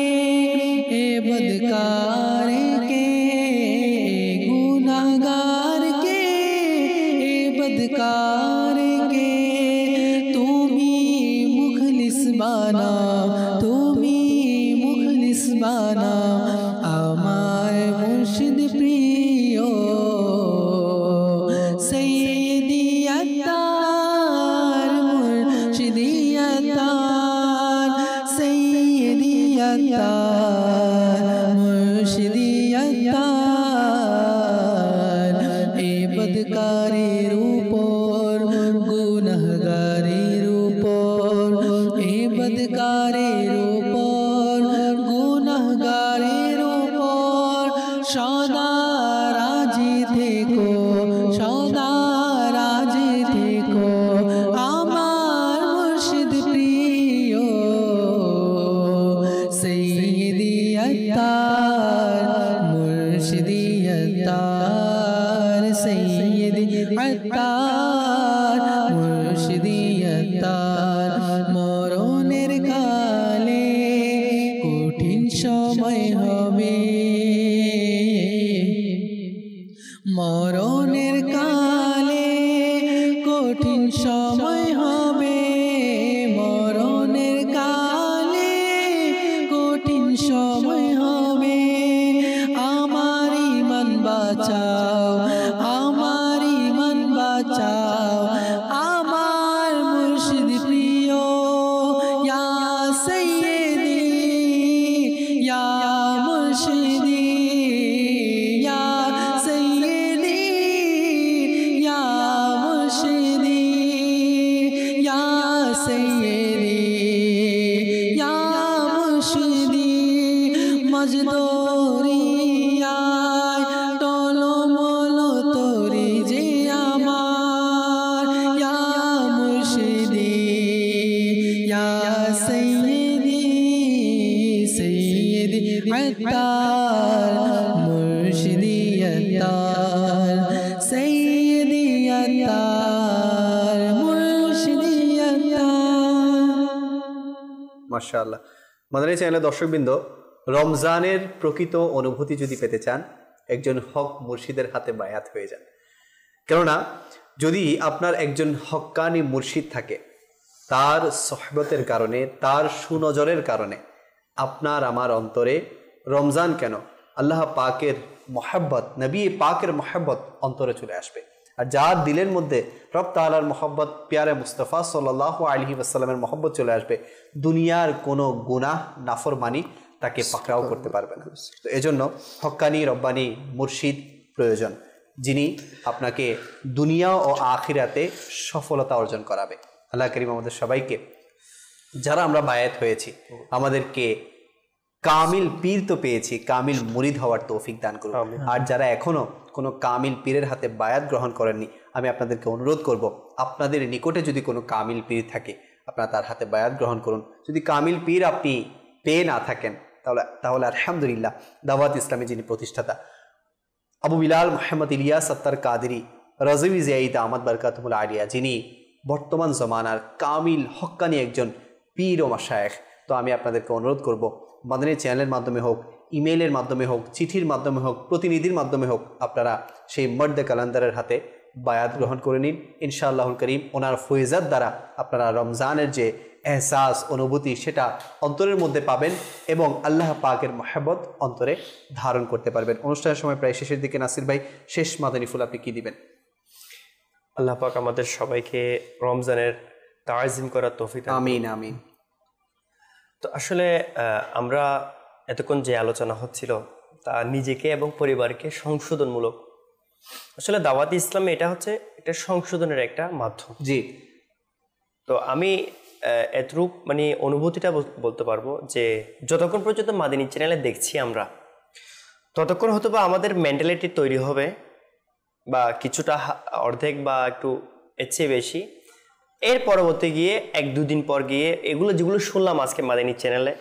ए बदकार के गुनाहगार के ए बदकार के तुमी मुखलिस बाना तुमी मुखलिस बाना आमार मुर्शिद प्रिय सैयदी अत्तार मुर्शिदी अत्तार सैयदी अत्तार मुर्शिदी अत्तार ए बदकारेर ऊपर गुनाहगारेर ऊपर ए बदकारेर ऊपर गुनाहगारेर ऊपर सदा राजी থেকো सदा राजी থেকো আমার মুর্শিদ প্রিয় সৈয়দি আত্তার মুর্শিদি আত্তার সৈয়দি আত্তার মুর্শিদি আত্তার মরণের কালে কঠিন সময় হবে মরণের কালে কঠিন সময় হবে মরণের কালে কঠিন সময় হবে আমার ঈমান বাঁচাও আমার ঈমান বাঁচাও আমার মুর্শিদ প্রিয় ইয়া সৈয়দি ইয়া মুর্শিদি ইয়া সৈয়দি ইয়া মুর্শিদি ইয়া সৈয়দি ইয়া মুর্শিদি মজদরিয়ায় টলমল তোরি যে আমার ইয়া মুর্শিদি ইয়া সৈয়দি সৈয়দি আত্তার মুর্শিদি আত্তার সৈয়দি আত্তার মাশাআল্লাহ। মাদানী চ্যানেলের দর্শকবৃন্দ, রমজানের প্রকৃত অনুভূতি যদি পেতে চান, একজন হক মুর্শিদের হাতে বায়াত হয়ে যান। কেননা যদি আপনার একজন হক্কানি মুর্শিদ থাকে, তার সোহবতের কারণে, তার সুনজরের কারণে আপনার আমার অন্তরে রমজান কেন, আল্লাহ পাকের মহাব্বত, নবী পাকের মহাব্বত অন্তরে চলে আসবে। আর যার দিলের মধ্যে রব তাআলার মহব্বত, প্যারে মুস্তাফা সাল্লাল্লাহু আলাইহি ওয়াসাল্লামের মহব্বত চলে আসবে, দুনিয়ার কোনো গুনাহ নাফরমানি তাকে পাকড়াও করতে পারবে না। তো এজন্য হক্কানি রব্বানি মুর্শিদ প্রয়োজন, যিনি আপনাকে দুনিয়া ও আখিরাতে সফলতা অর্জন করাবে। আল্লাহ করিম আমাদের সবাইকে, যারা আমরা বায়াত হয়েছি, আমাদেরকে কামিল পীর তো পেয়েছি, কামিল মুরিদ হওয়ার তৌফিক দান করুন। আর যারা এখনো কোনো কামিল পীরের হাতে বায়াত গ্রহণ করেননি, আমি আপনাদেরকে অনুরোধ করব, আপনাদের নিকটে যদি কোনো কামিল পীর থাকে, আপনারা তার হাতে বায়াত গ্রহণ করুন। যদি কামিল পীর আপনি পেয়ে না থাকেন, তাহলে আলহামদুলিল্লাহ, দাওয়াত ইসলামী যিনি প্রতিষ্ঠাতা আবু বিলাল মোহাম্মদ ইলিয়াস আত্তার কাদেরী রাজভী জিয়াইদ আহমদ বরকাতুল আলিয়া, যিনি বর্তমান জমানার কামিল হক্কানি একজন পীর ও মাশায়েখ, তো আমি আপনাদেরকে অনুরোধ করব, মাদানী চ্যানেলের মাধ্যমে হোক, ইমেইলের মাধ্যমে হোক, চিঠির মাধ্যমে হোক, প্রতিনিধির মাধ্যমে হোক, আপনারা সেই মর্দে কালান্দারের হাতে বায়াত গ্রহণ করে নিন। ইনশাআল্লাহুল করিম ওনার ফয়েজাত দ্বারা আপনারা রমজানের যে এহসাস, অনুভূতি, সেটা অন্তরের মধ্যে পাবেন এবং আল্লাহ পাকের মহব্বত অন্তরে ধারণ করতে পারবেন। অনুষ্ঠানের সময় প্রায় শেষের দিকে, নাসির ভাই, শেষ মাদানী ফুল আপনি কি দিবেন? আল্লাহ পাক আমাদের সবাইকে রমজানের তাজিম করার তৌফিক দান করুন। আমিন আমিন। তো আসলে আমরা এতক্ষণ যে আলোচনা হচ্ছিল তা নিজেকে এবং পরিবারকে সংশোধনমূলক। আসলে দাওয়াতি ইসলামে এটা হচ্ছে একটা সংশোধনের একটা মাধ্যম। জি। তো আমি এতটুক মানে অনুভূতিটা বলতে পারবো যে যতক্ষণ পর্যন্ত মাদিনী চ্যানেলে দেখছি আমরা, ততক্ষণ হয়তো বা আমাদের মেন্টালিটি তৈরি হবে, বা কিছুটা অর্ধেক বা একটু এর চেয়ে বেশি। এর পরবর্তী গিয়ে 1-2 দিন পর গিয়ে এগুলো যেগুলো শুনলাম আজকে মাদিনী চ্যানেলে,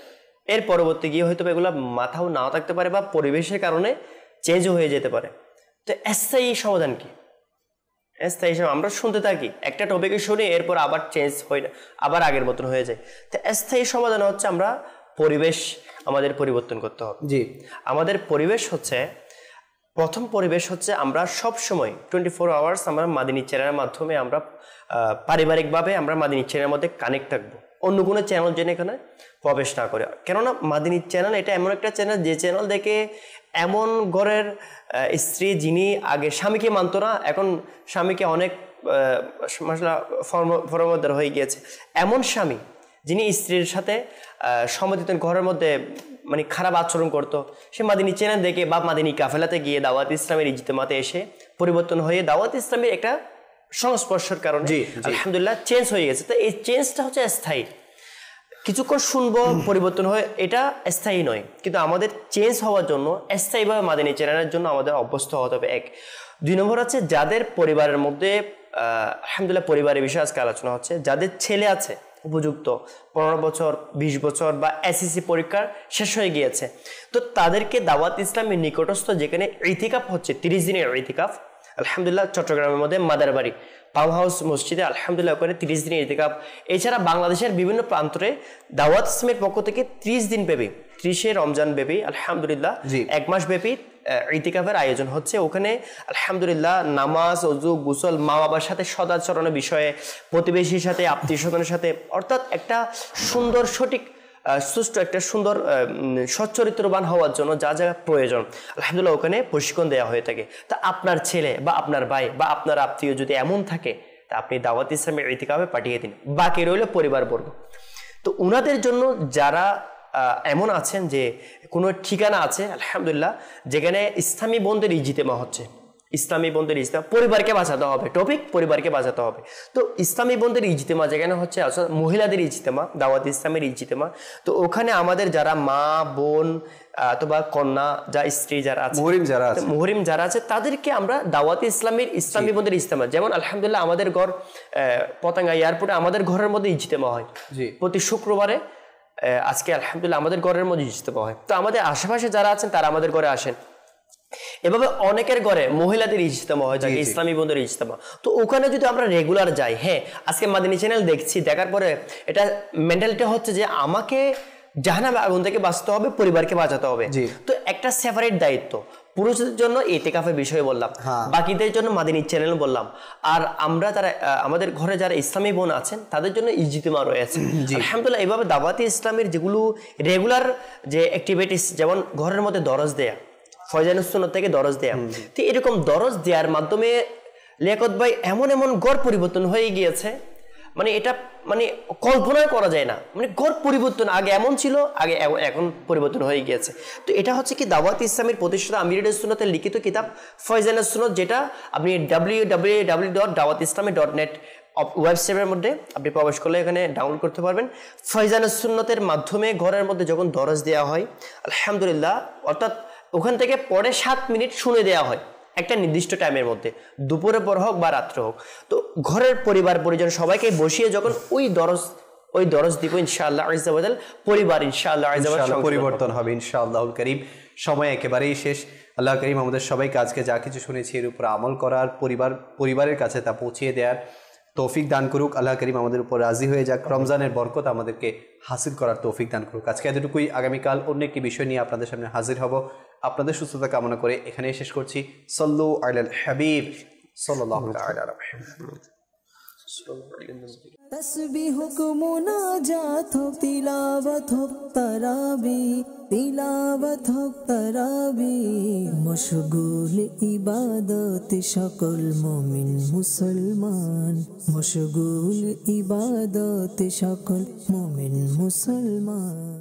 এর পরবর্তী গিয়ে হয়তো এগুলো মাথাও নাও থাকতে পারে, বা পরিবেশের কারণে চেঞ্জও হয়ে যেতে পারে। তো স্থায়ী সমাধান কি? স্থায়ী আমরা শুনতে থাকি, একটা টপিকে শুনি, এরপর আবার চেঞ্জ হয় না, আবার আগের মতন হয়ে যায়। তো স্থায়ী সমাধান হচ্ছে আমরা পরিবেশ আমাদের পরিবর্তন করতে হবে। জি। আমাদের পরিবেশ হচ্ছে, প্রথম পরিবেশ হচ্ছে আমরা সব সময় 24 আওয়ার্স আমরা মাদিনী চ্যানেলের মাধ্যমে আমরা পারিবারিকভাবে আমরা মাদিনী চ্যানেলের মধ্যে কানেক্ট থাকবো, অন্য কোনো চ্যানেল যেন এখানে প্রবেশ না করে। কেননা মাদিনী চ্যানেল এটা এমন একটা চ্যানেল, যে চ্যানেল দেখে এমন ঘরের স্ত্রী যিনি আগে স্বামীকে মানত না, এখন স্বামীকে অনেক ফরমদার হয়ে গিয়েছে, এমন স্বামী যিনি স্ত্রীর সাথে সম্মতিত ঘরের মধ্যে মানে খারাপ আচরণ করতো, সে মাদিনী চ্যানেল দেখে বা মাদিনী কাফেলাতে গিয়ে দাওয়াত ইসলামের ইজতেমাতে এসে পরিবর্তন হয়ে দাওয়াত ইসলামের একটা সংস্পর্শের কারণে আলহামদুলিল্লাহ চেঞ্জ হয়ে গেছে। তো এই চেঞ্জটা হচ্ছে স্থায়ী, কিছুক্ষণ শুনবো পরিবর্তন হয়, এটা স্থায়ী নয়। কিন্তু আমাদের চেঞ্জ হওয়ার জন্য স্থায়ীভাবে মাদিনী চ্যানেলের জন্য আমাদের অভ্যস্ত হতে হবে। 1, 2 নম্বর হচ্ছে যাদের পরিবারের মধ্যে আলহামদুলিল্লাহ পরিবারের বিষয়ে আজকে আলোচনা হচ্ছে, যাদের ছেলে আছে উপযুক্ত 15 বছর 20 বছর বা এসএসসি পরীক্ষা শেষ হয়ে গিয়েছে, তো তাদেরকে দাওয়াত ইসলামের নিকটস্থ যেখানে ইতিকাফ হচ্ছে 30 দিনের ইতিকাফ, আলহামদুলিল্লাহ চট্টগ্রামের মধ্যে মাদারবাড়ি পাম হাউস মসজিদে আলহামদুলিল্লাহ ওখানে 30 দিনের ইতিকাফ। এছাড়া বাংলাদেশের বিভিন্ন প্রান্তরে দাওয়াত ইসলামের পক্ষ থেকে 30 দিন ব্যাপী, 30 রমজান ব্যাপী আলহামদুলিল্লাহ 1 মাস ব্যাপী ইতিকাফের আয়োজন হচ্ছে। ওখানে আলহামদুলিল্লাহ নামাজ, ওযু, গোসল, মা বাবার সাথে সদাচরণের বিষয়ে, প্রতিবেশীর সাথে, আত্মীয় স্বজনের সাথে, অর্থাৎ একটা সুন্দর সঠিক সুস্থ একটা সুন্দর সচ্চরিত্রবান হওয়ার জন্য যা যা প্রয়োজন আলহামদুলিল্লাহ ওখানে প্রশিক্ষণ দেওয়া হয়ে থাকে। তা আপনার ছেলে বা আপনার ভাই বা আপনার আত্মীয় যদি এমন থাকে, তা আপনি দাওয়াত ইসলামের ইতিকাফে পাঠিয়ে দিন। বাকি রইল পরিবারবর্গ। তো ওনাদের জন্য যারা এমন আছেন যে কোনো ঠিকানা আছে আলহামদুলিল্লাহ যেখানে ইসলামী বন্ধের ইজতেমা হচ্ছে, ইসলামী বন্ধের ইজতেমা, পরিবারকে বাঁচাতে হবে, টপিক পরিবারকে বাঁচাতে হবে। তো ইসলামী বন্ধের ইজতেমা যেখানে হচ্ছে মহিলাদের ইজতেমা, দাওয়াত ইসলামের ইজতেমা, তো ওখানে আমাদের যারা মা বোন অথবা কন্যা যা স্ত্রী যারা আছে, মুহরিম যারা আছে, তাদেরকে আমরা দাওয়াত ইসলামের ইসলামী বন্ধের ইজতেমা, যেমন আলহামদুলিল্লাহ আমাদের ঘর পতেঙ্গা এয়ারপোর্টে আমাদের ঘরের মধ্যে ইজতেমা হয় প্রতি শুক্রবারে। আজকে আলহামদুলিল্লাহ আমাদের ঘরের মধ্যে ইজতেমা হয়। তো আমাদের আশেপাশে যারা আছেন তারা আমাদের ঘরে আসেন। এভাবে অনেকের ঘরে মহিলাদের ইজতেমা হয়, যাকে ইসলামী বন্ধুর ইজতেমা। তো ওখানে যদি আমরা রেগুলার যাই, হ্যাঁ আজকে মাদিনী চ্যানেল দেখছি, দেখার পরে এটা মেন্টালিটি হচ্ছে যে আমাকে জাহান্নামের আগুন থেকে বাঁচতে হবে, পরিবারকে বাঁচাতে হবে। তো একটা সেপারেট দায়িত্ব। পুরুষদের জন্য ইতিকাফের বিষয় বললাম, বাকিদের জন্য মাদিনী চ্যানেল বললাম, আর আমরা যারা আমাদের ঘরে যারা ইসলামী বোন আছেন তাদের জন্য ইজতিমা রয়েছে। আলহামদুলিল্লাহ এইভাবে দাওয়াতে ইসলামের যেগুলো রেগুলার যে অ্যাক্টিভিটিস, যেমন ঘরের মধ্যে দরজ দেয়া, ফয়জানুস সুন্নাত থেকে দরজ দেয়া, তো এরকম দরজ দেওয়ার মাধ্যমে লিয়াকত ভাই এমন এমন গড় পরিবর্তন হয়ে গিয়েছে, মানে এটা মানে কল্পনাই করা যায় না। মানে গড় পরিবর্তন আগে এমন ছিল, আগে এখন পরিবর্তন হয়ে গিয়েছে। তো এটা হচ্ছে কি দাওয়াত ইসলামের প্রতিষ্ঠাতা আমিরুল সুন্নাতের লিখিত কিতাব ফয়জানুস সুন্নাত, যেটা আপনি www.dawatislami.net ওয়েবসাইটের মধ্যে আপনি প্রবেশ করলে এখানে ডাউনলোড করতে পারবেন। ফয়জানুস সুন্নাতের মাধ্যমে ঘরের মধ্যে যখন দরজ দেওয়া হয়, আলহামদুলিল্লাহ, অর্থাৎ ওখান থেকে পরে 7 মিনিট শুনে দেওয়া হয় একটা নির্দিষ্ট টাইমের মধ্যে, দুপুরে পর হোক বা রাত্রে হোক। তো ঘরের পরিবার পরিজন সবাইকে বসিয়ে যখন ওই দরজ দিব, ইনশাআল্লাহ আযজা ওয়া জাল পরিবার ইনশাআল্লাহ পরিবর্তন হবে ইনশাআল্লাহুল কারীম। সময় একেবারেই শেষ। আল্লাহ করিম আমাদের সবাইকে আজকে যা কিছু শুনেছি এর উপর আমল করার, পরিবারের কাছে তা পৌঁছিয়ে দেওয়ার তৌফিক দান করুক। আল্লাহ করিম আমাদের উপর রাজি হয়ে যাক, রমজানের বরকত আমাদেরকে হাসিল করার তৌফিক দান করুক। আজকে এতটুকুই। আগামীকাল অন্য একটি বিষয় নিয়ে আপনাদের সামনে হাজির হব। আপনাদের সুস্থতা কামনা করে এখানেই শেষ করছি। সল্লু আলাল হাবিব সাল্লাল্লাহু আলাইহি ওয়া সাল্লাম। तस्बीह को मुनाजात हो, तिलावत हो तराबी, मशगूल इबादत सकल मोमिन मुसलमान, मशगूल इबादत सकल मोमिन मुसलमान।